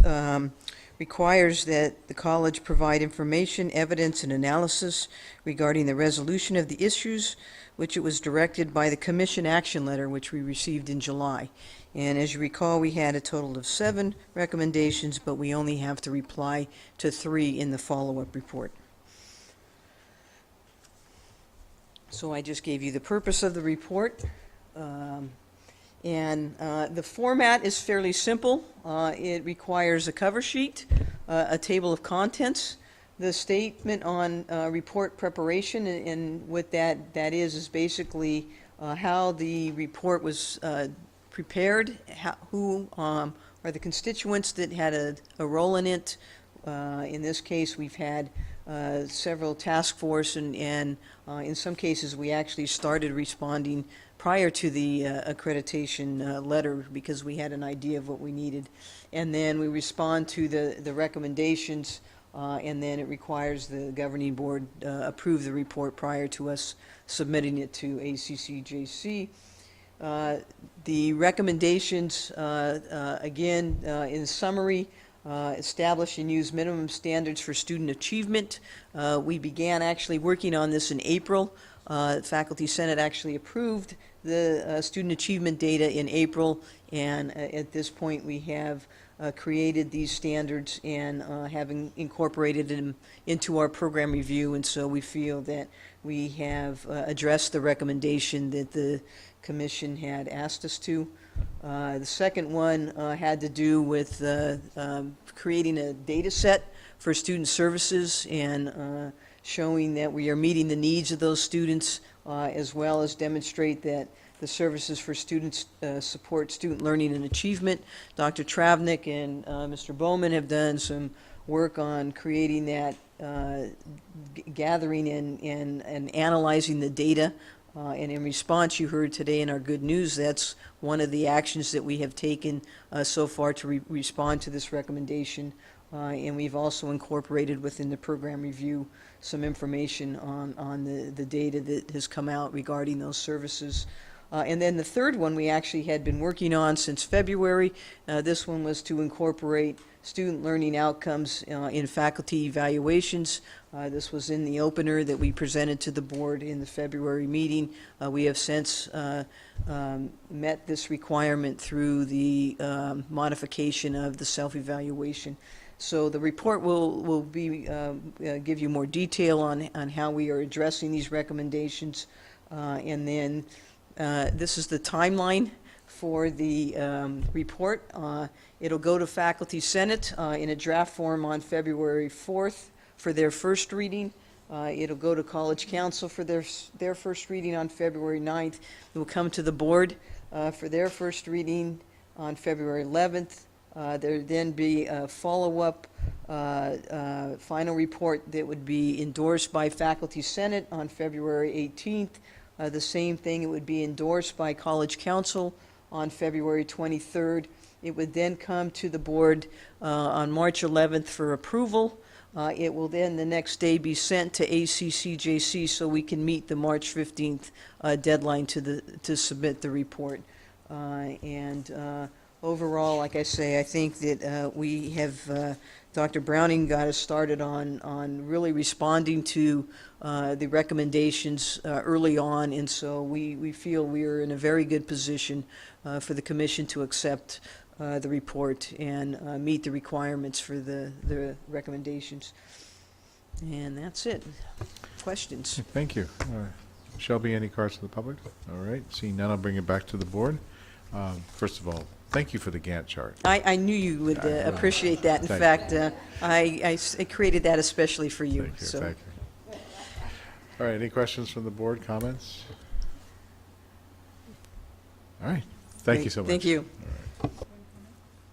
requires that the college provide information, evidence, and analysis regarding the resolution of the issues, which it was directed by the Commission action letter, which we received in July. And as you recall, we had a total of 7 recommendations, but we only have to reply to 3 in the follow-up report. So I just gave you the purpose of the report. The format is fairly simple. It requires a cover sheet, a table of contents, the statement on report preparation, and what that is basically how the report was prepared, who are the constituents that had a role in it. In this case, we've had several task force, and in some cases, we actually started responding prior to the accreditation letter because we had an idea of what we needed. And then we respond to the recommendations, and then it requires the governing board approve the report prior to us submitting it to ACCJC. The recommendations, again, in summary, establish and use minimum standards for student achievement. We began actually working on this in April. Faculty Senate actually approved the student achievement data in April, and at this point we have created these standards and having incorporated them into our program review, and so we feel that we have addressed the recommendation that the Commission had asked us to. The second one had to do with creating a data set for student services and showing that we are meeting the needs of those students, as well as demonstrate that the services for students support student learning and achievement. Dr. Travnik and Mr. Bowman have done some work on creating that, gathering and analyzing the data. And in response, you heard today in our good news, that's one of the actions that we have taken so far to respond to this recommendation. And we've also incorporated within the program review some information on the data that has come out regarding those services. And then the third one we actually had been working on since February. This one was to incorporate student learning outcomes in faculty evaluations. This was in the opener that we presented to the board in the February meeting. We have since met this requirement through the modification of the self-evaluation. So the report will be give you more detail on how we are addressing these recommendations. And then this is the timeline for the report. It'll go to Faculty Senate in a draft form on February 4th for their first reading. It'll go to College Council for their first reading on February 9th. It will come to the board for their first reading on February 11th. There'll then be a follow-up final report that would be endorsed by Faculty Senate on February 18th. The same thing, it would be endorsed by College Council on February 23rd. It would then come to the board on March 11th for approval. It will then the next day be sent to ACCJC so we can meet the March 15th deadline to submit the report. Overall, like I say, I think that we have, Dr. Browning got us started on really responding to the recommendations early on, and so we feel we are in a very good position for the commission to accept the report and meet the requirements for the recommendations. And that's it. Questions? Thank you. Shelby, any cards to the public? All right, seeing none, I'll bring it back to the board. First of all, thank you for the Gantt chart. I knew you would appreciate that. In fact, I created that especially for you. Thank you, So. thank you. All right, any questions from the board, comments? All right, thank you so much. Thank you.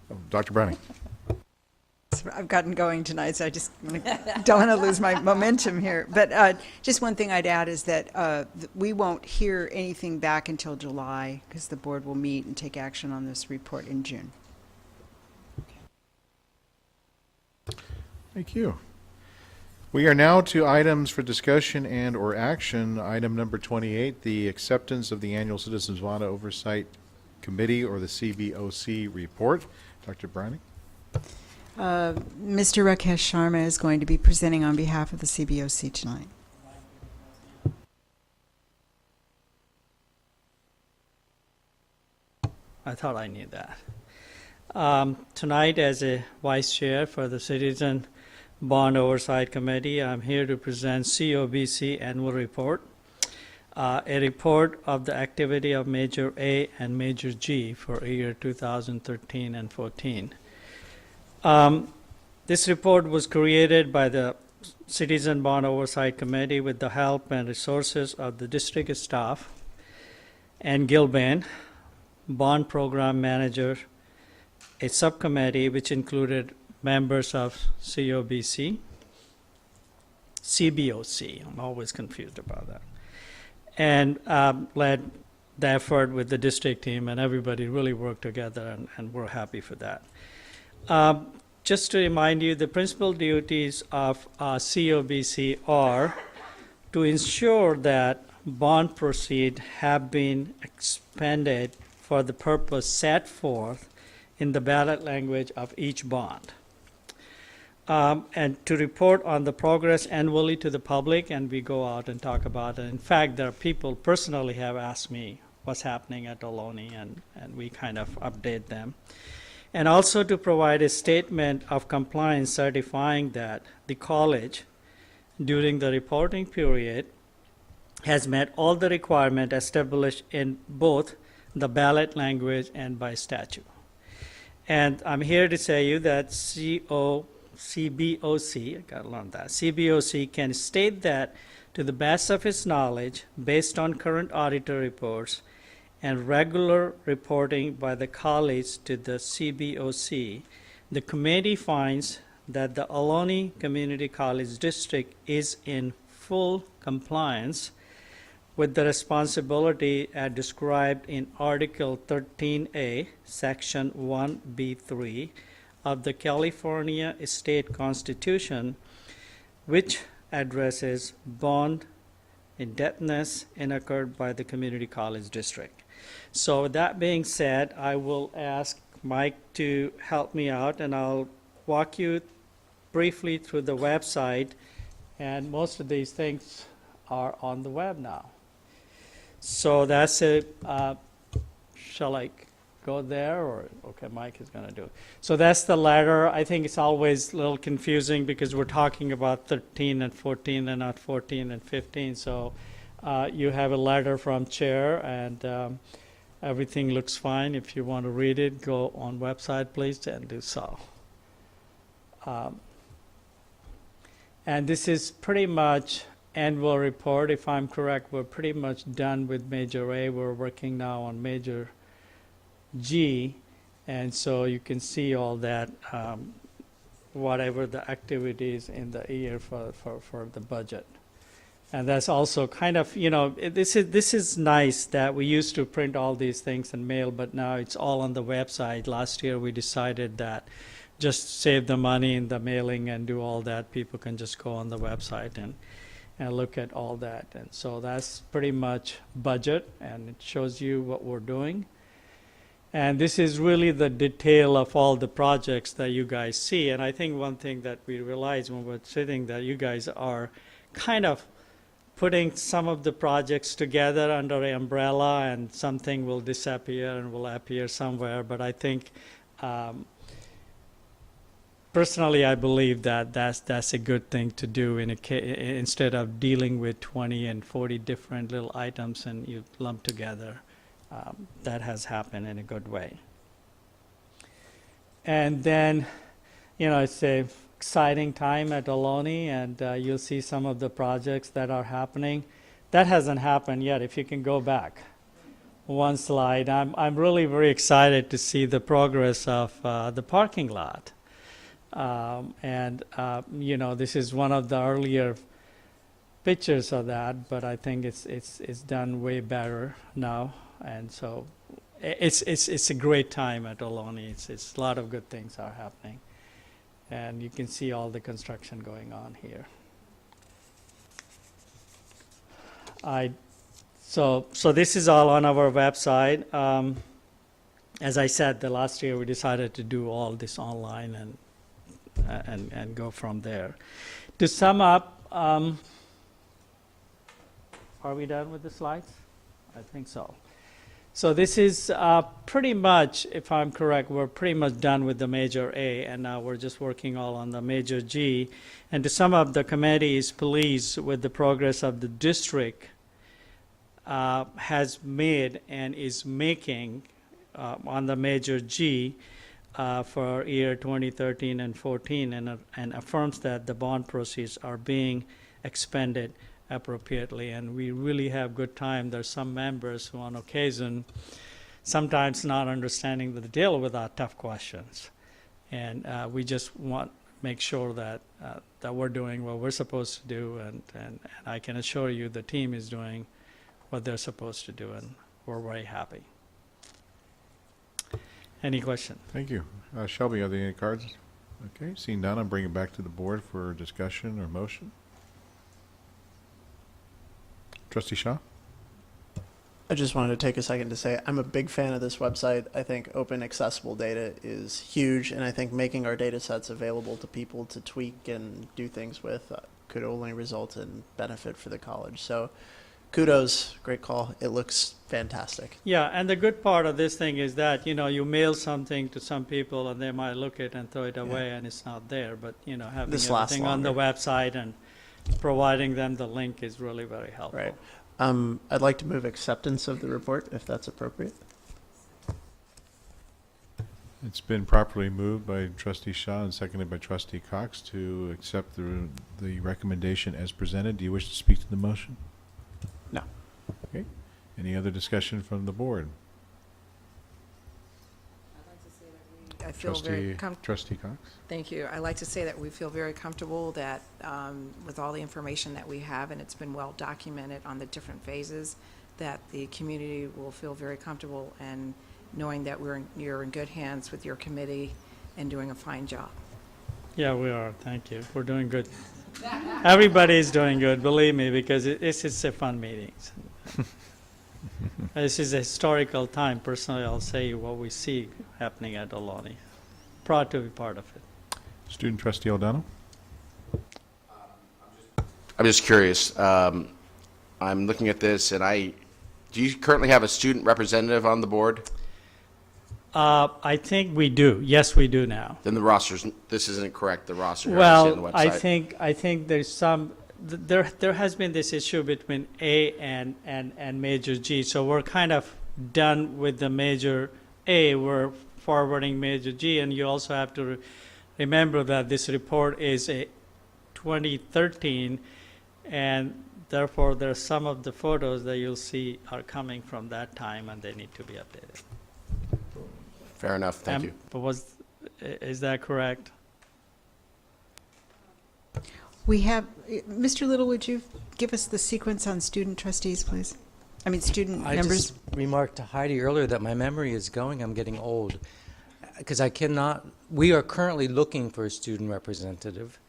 Oh, Dr. Browning. I've gotten going tonight, so I just don't want to lose my momentum here. But just one thing I'd add is that we won't hear anything back until July, because the board will meet and take action on this report in June. Thank you. We are now to items for discussion and or action. Item number 28, the acceptance of the annual Citizens Bond Oversight Committee, or the CBOC report. Dr. Browning? Mr. Rakesh Sharma is going to be presenting on behalf of the CBOC tonight. I thought I knew that. Tonight, as a vice chair for the Citizen Bond Oversight Committee, I'm here to present COBC annual report, a report of the activity of Major A and Major G for year 2013 and 14. This report was created by the Citizen Bond Oversight Committee with the help and resources of the district staff and Gilbane, bond program manager, a subcommittee which included members of COBC, CBOC, I'm always confused about that, and led the effort with the district team, and everybody really worked together, and we're happy for that. Just to remind you, the principal duties of COBC are to ensure that bond proceeds have been expended for the purpose set forth in the ballot language of each bond, and to report on the progress annually to the public, and we go out and talk about it. In fact, there are people personally have asked me what's happening at Ohlone, and we kind of update them. And also to provide a statement of compliance certifying that the college, during the reporting period, has met all the requirements established in both the ballot language and by statute. And I'm here to say you that CBOC, I gotta learn that, CBOC can state that to the best of its knowledge, based on current auditor reports, and regular reporting by the college to the CBOC, the committee finds that the Ohlone Community College District is in full compliance with the responsibility as described in Article 13A, Section 1B3 of the California State Constitution, which addresses bond indebtedness incurred by the Community College District. So with that being said, I will ask Mike to help me out, and I'll walk you briefly through the website, and most of these things are on the web now. So that's it. Shall I go there, or, okay, Mike is going to do it. So that's the letter. I think it's always a little confusing because we're talking about 13 and 14 and not 14 and 15. So you have a letter from chair, and everything looks fine. If you want to read it, go on website, please, and do so. And this is pretty much annual report. If I'm correct, we're pretty much done with Major A. We're working now on Major G, and so you can see all that, whatever the activities in the year for the budget. And that's also kind of, this is nice that we used to print all these things and mail, but now it's all on the website. Last year we decided that just save the money in the mailing and do all that. People can just go on the website and look at all that. And so that's pretty much budget, and it shows you what we're doing. And this is really the detail of all the projects that you guys see. And I think one thing that we realize when we're sitting, that you guys are kind of putting some of the projects together under an umbrella, and something will disappear and will appear somewhere. But I think, personally, I believe that that's a good thing to do instead of dealing with 20 and 40 different little items and you lump together. That has happened in a good way. And then, it's a exciting time at Ohlone, and you'll see some of the projects that are happening. That hasn't happened yet. If you can go back one slide, I'm really very excited to see the progress of the parking lot. This is one of the earlier pictures of that, but I think it's done way better now. And so it's a great time at Ohlone. It's a lot of good things are happening, and you can see all the construction going on here. So this is all on our website. As I said, the last year we decided to do all this online and go from there. To sum up, are we done with the slides? I think so. So this is pretty much, if I'm correct, we're pretty much done with the Major A, and now we're just working all on the Major G. And to sum up, the committee is pleased with the progress of the district has made and is making on the Major G for year 2013 and 14, and affirms that the bond proceeds are being expended appropriately, and we really have good time. There's some members who on occasion sometimes not understanding the deal with our tough questions, and we just want to make sure that that we're doing what we're supposed to do, and I can assure you the team is doing what they're supposed to do, and we're very happy. Any question? Thank you. Shelby, are there any cards? Okay, seeing none, I'm bringing it back to the board for discussion or motion. Trustee Shaw? I just wanted to take a second to say I'm a big fan of this website. I think open, accessible data is huge, and I think making our data sets available to people to tweak and do things with could only result in benefit for the college. So kudos, great call. It looks fantastic. Yeah, and the good part of this thing is that, you mail something to some people and they might look at it and throw it away and it's not there. But, having This everything lasts on the longer. website and providing them the link is really very helpful. Right. I'd like to move acceptance of the report, if that's appropriate. It's been properly moved by Trustee Shaw and seconded by Trustee Cox to accept the recommendation as presented. Do you wish to speak to the motion? No. Okay. Any other discussion from the board? I feel very Trustee Cox? Thank you. I like to say that we feel very comfortable that with all the information that we have, and it's been well documented on the different phases, that the community will feel very comfortable and knowing that you're in good hands with your committee and doing a fine job. Yeah, we are. Thank you. We're doing good. Everybody is doing good, believe me, because this is a fun meeting. This is a historical time. Personally, I'll say what we see happening at Ohlone. Proud to be part of it. Student trustee O'Donnell? I'm just curious. I'm looking at this, and do you currently have a student representative on the board? I think we do. Yes, we do now. Then the rosters, this isn't correct, the roster here I see on the Well, website. I think there's some, there has been this issue between A and Major G. So we're kind of done with the Major A. We're forwarding Major G. And you also have to remember that this report is a 2013, and therefore there's some of the photos that you'll see are coming from that time, and they need to be updated. Fair enough, thank you. But is that correct? We have, Mr. Little, would you give us the sequence on student trustees, please? I mean, student I members? just remarked to Heidi earlier that my memory is going. I'm getting old. Because we are currently looking for a student representative.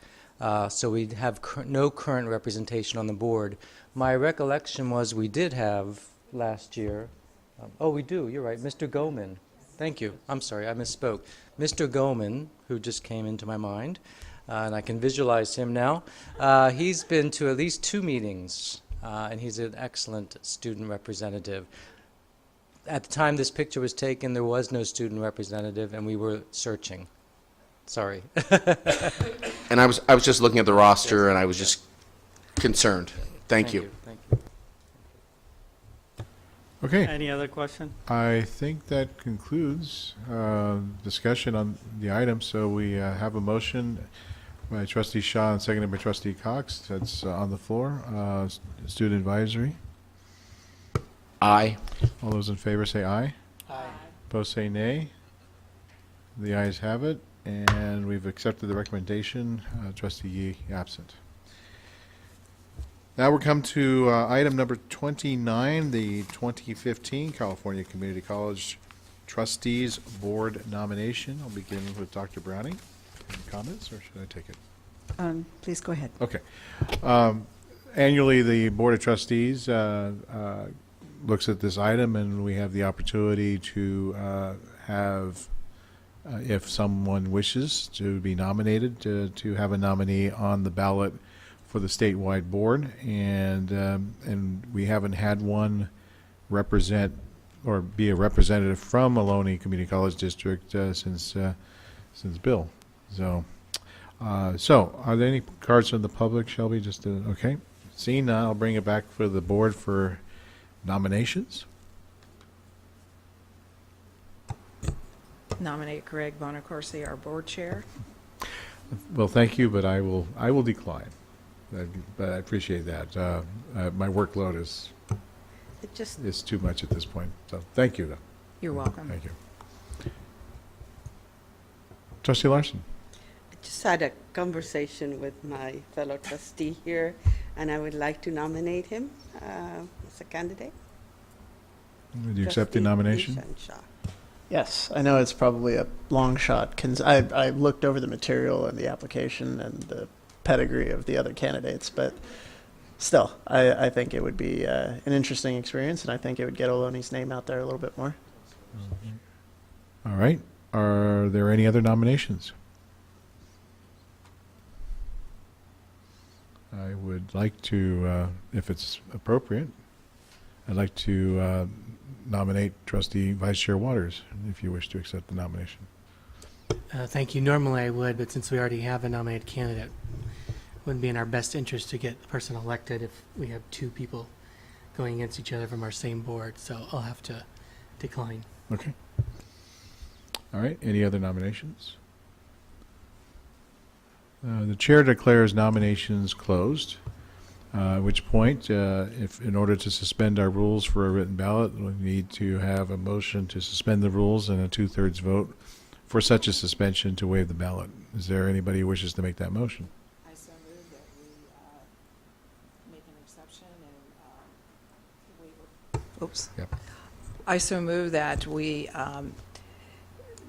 So we have no current representation on the board. My recollection was we did have last year. Oh, we do. You're right. Mr. Goman. Thank you. I'm sorry. I misspoke. Mr. Goman, who just came into my mind, and I can visualize him now. He's been to at least 2 meetings, and he's an excellent student representative. At the time this picture was taken, there was no student representative, and we were searching. Sorry. And I was just looking at the roster, and I was just concerned. Thank you. Thank you. Okay. Any other question? I think that concludes discussion on the item. So we have a motion by Trustee Shaw and seconded by Trustee Cox. That's on the floor. Student advisory. Aye. All those in favor say aye. Aye. Opposed say nay. The ayes have it, and we've accepted the recommendation. Trustee Yee absent. Now we're come to item number 29, the 2015 California Community College Trustees Board nomination. I'll begin with Dr. Browning. Any comments, or should I take it? Please go ahead. Okay. Annually, the Board of Trustees looks at this item, and we have the opportunity to have, if someone wishes to be nominated, to have a nominee on the ballot for the statewide board, and we haven't had one represent or be a representative from Ohlone Community College District since Bill. So are there any cards from the public, Shelby? Okay. Seeing none, I'll bring it back for the board for nominations. Nominate Greg Bonacorsi, our board chair. Well, thank you, but I will decline. But I appreciate that. My workload is too much at this point. So thank you, though. You're welcome. Thank you. Trustee Larson. I just had a conversation with my fellow trustee here, and I would like to nominate him as a candidate. Would you accept the nomination? Yes, I know it's probably a long shot. I looked over the material and the application and the pedigree of the other candidates, but still, I think it would be an interesting experience, and I think it would get Ohlone's name out there a little bit more. All right. Are there any other nominations? I would like to, if it's appropriate, I'd like to nominate Trustee Vice Chair Waters, if you wish to accept the nomination. Thank you. Normally I would, but since we already have a nominated candidate, it wouldn't be in our best interest to get the person elected if we have 2 people going against each other from our same board, so I'll have to decline. Okay. All right. Any other nominations? The chair declares nominations closed, at which point, if in order to suspend our rules for a written ballot, we need to have a motion to suspend the rules and a 2/3 vote for such a suspension to waive the ballot. Is there anybody who wishes to make that motion? I so move that we make an exception and waive. Oops. Yep. I so move that we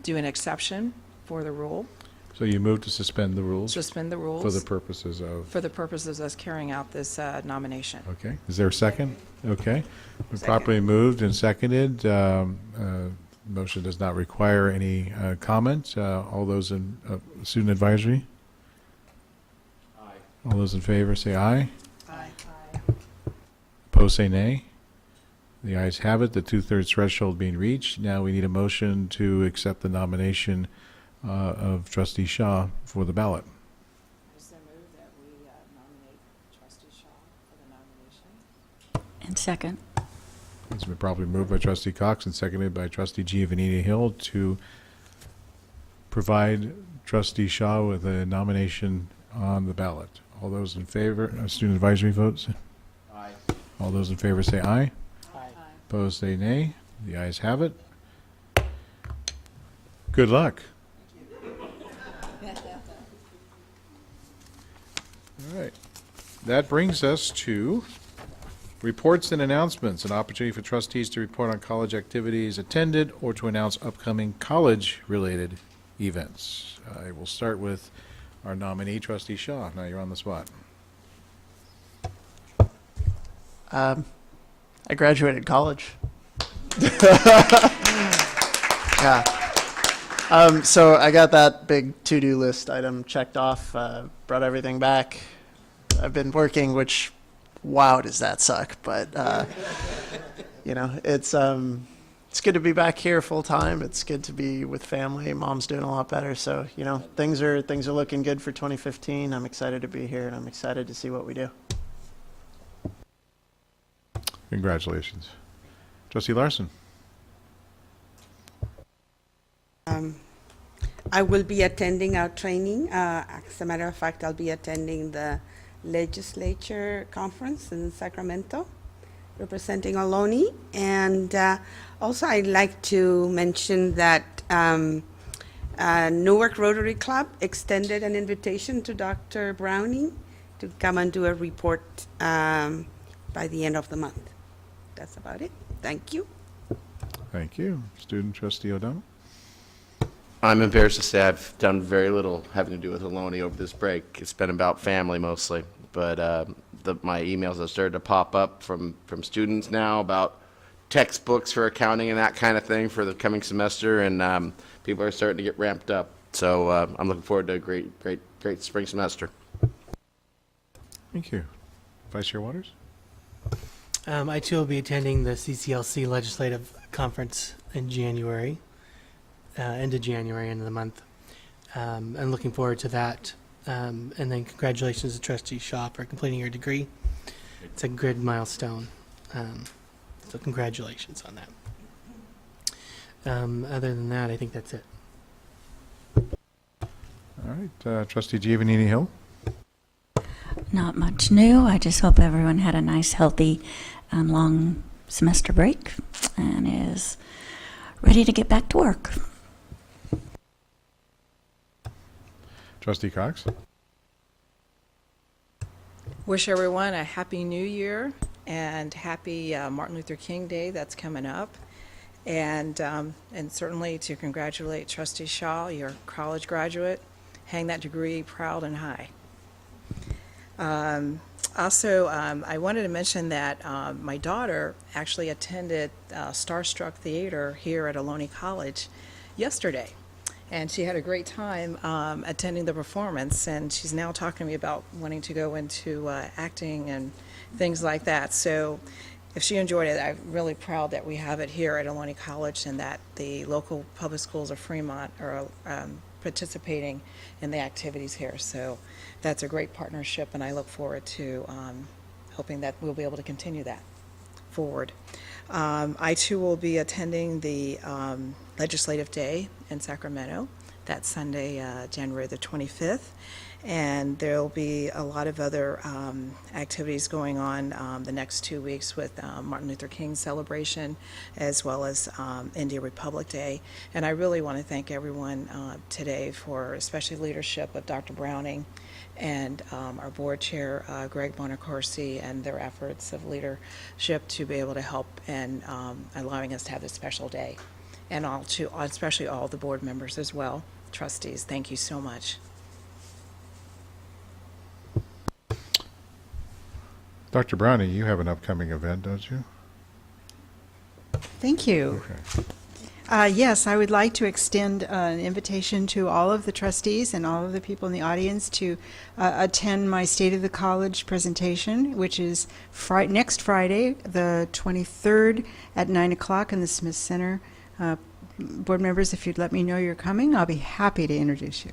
do an exception for the rule. So you move to suspend the rules? Suspend the rules. For the purposes of? For the purposes of us carrying out this nomination. Okay. Is there a second? Okay. Been properly moved and seconded. Motion does not require any comment. All those in student advisory? Aye. All those in favor say aye. Aye. Opposed say nay. The ayes have it, the two-thirds threshold being reached. Now we need a motion to accept the nomination of Trustee Shaw for the ballot. I so move that we nominate Trustee Shaw for the nomination. And second. It's been properly moved by Trustee Cox and seconded by Trustee Giovanni Hill to provide Trustee Shaw with a nomination on the ballot. All those in favor, student advisory votes? Aye. All those in favor say aye. Aye. Opposed say nay. The ayes have it. Good luck. All right. That brings us to reports and announcements, an opportunity for trustees to report on college activities attended or to announce upcoming college-related events. I will start with our nominee, Trustee Shaw. Now you're on the spot. I graduated college. Yeah. So I got that big to-do list item checked off, brought everything back. I've been working, which, wow, does that suck? But, you know, it's good to be back here full time. It's good to be with family. Mom's doing a lot better. So, you know, things are looking good for 2015. I'm excited to be here, and I'm excited to see what we do. Congratulations. Trustee Larson. I will be attending our training. As a matter of fact, I'll be attending the legislature conference in Sacramento, representing Ohlone. And also, I'd like to mention that Newark Rotary Club extended an invitation to Dr. Browning to come and do a report by the end of the month. That's about it. Thank you. Thank you. Student Trustee O'Donnell. I'm embarrassed to say I've done very little having to do with Ohlone over this break. It's been about family mostly, but my emails have started to pop up from students now about textbooks for accounting and that kind of thing for the coming semester, and people are starting to get ramped up. So I'm looking forward to a great spring semester. Thank you. Vice Chair Waters. I too will be attending the CCLC Legislative Conference in January, end of January, end of the month. And looking forward to that. And then congratulations to Trustee Shaw for completing your degree. It's a good milestone. So congratulations on that. Other than that, I think that's it. All right. Trustee Giovanni Hill. Not much new. I just hope everyone had a nice, healthy, and long semester break and is ready to get back to work. Trustee Cox. Wish everyone a happy new year and happy Martin Luther King Day that's coming up. And certainly to congratulate Trustee Shaw, your college graduate. Hang that degree proud and high. Also, I wanted to mention that my daughter actually attended Starstruck Theater here at Ohlone College yesterday. And she had a great time attending the performance, and she's now talking to me about wanting to go into acting and things like that. So if she enjoyed it, I'm really proud that we have it here at Ohlone College and that the local public schools of Fremont are participating in the activities here. So that's a great partnership, and I look forward to hoping that we'll be able to continue that forward. I too will be attending the Legislative Day in Sacramento. That's Sunday, January the 25th. And there will be a lot of other activities going on the next 2 weeks with Martin Luther King celebration, as well as India Republic Day. And I really want to thank everyone today for especially leadership of Dr. Browning and our board chair, Greg Bonacorsi, and their efforts of leadership to be able to help and allowing us to have this special day. And especially all the board members as well, trustees, thank you so much. Dr. Browning, you have an upcoming event, don't you? Thank you. Okay. Yes, I would like to extend an invitation to all of the trustees and all of the people in the audience to attend my State of the College presentation, which is next Friday, the 23rd at 9 o'clock in the Smith Center. Board members, if you'd let me know you're coming, I'll be happy to introduce you.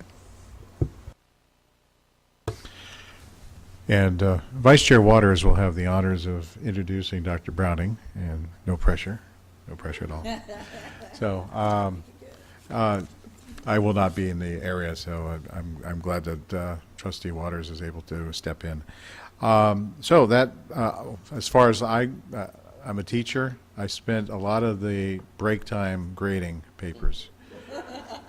And Vice Chair Waters will have the honors of introducing Dr. Browning, and no pressure at all. So I will not be in the area, so I'm glad that Trustee Waters is able to step in. So that, as far as I'm a teacher, I spent a lot of the break time grading papers.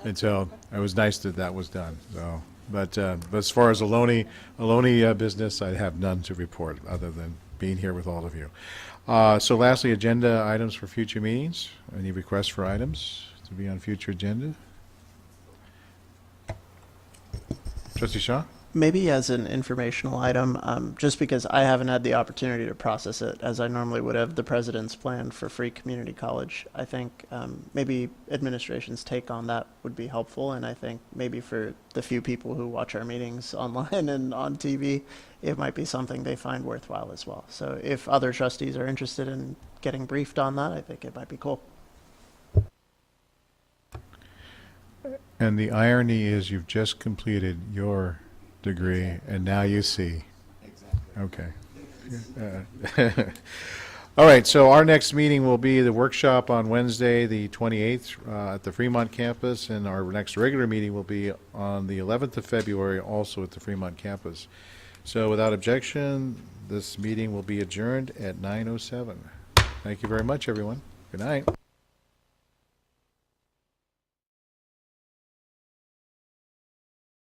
And so it was nice that that was done. So, but as far as Ohlone business, I have none to report other than being here with all of you. So lastly, agenda items for future meetings. Any requests for items to be on future agenda? Trustee Shaw? Maybe as an informational item, just because I haven't had the opportunity to process it as I normally would have, the President's Plan for Free Community College. I think maybe administration's take on that would be helpful, and I think maybe for the few people who watch our meetings online and on TV, it might be something they find worthwhile as well. So if other trustees are interested in getting briefed on that, I think it might be cool. And the irony is you've just completed your degree, and now you see. Exactly. Okay. All right, so our next meeting will be the workshop on Wednesday, the 28th, at the Fremont campus, and our next regular meeting will be on the 11th of February, also at the Fremont campus. So without objection, this meeting will be adjourned at 9:07. Thank you very much, everyone. Good night.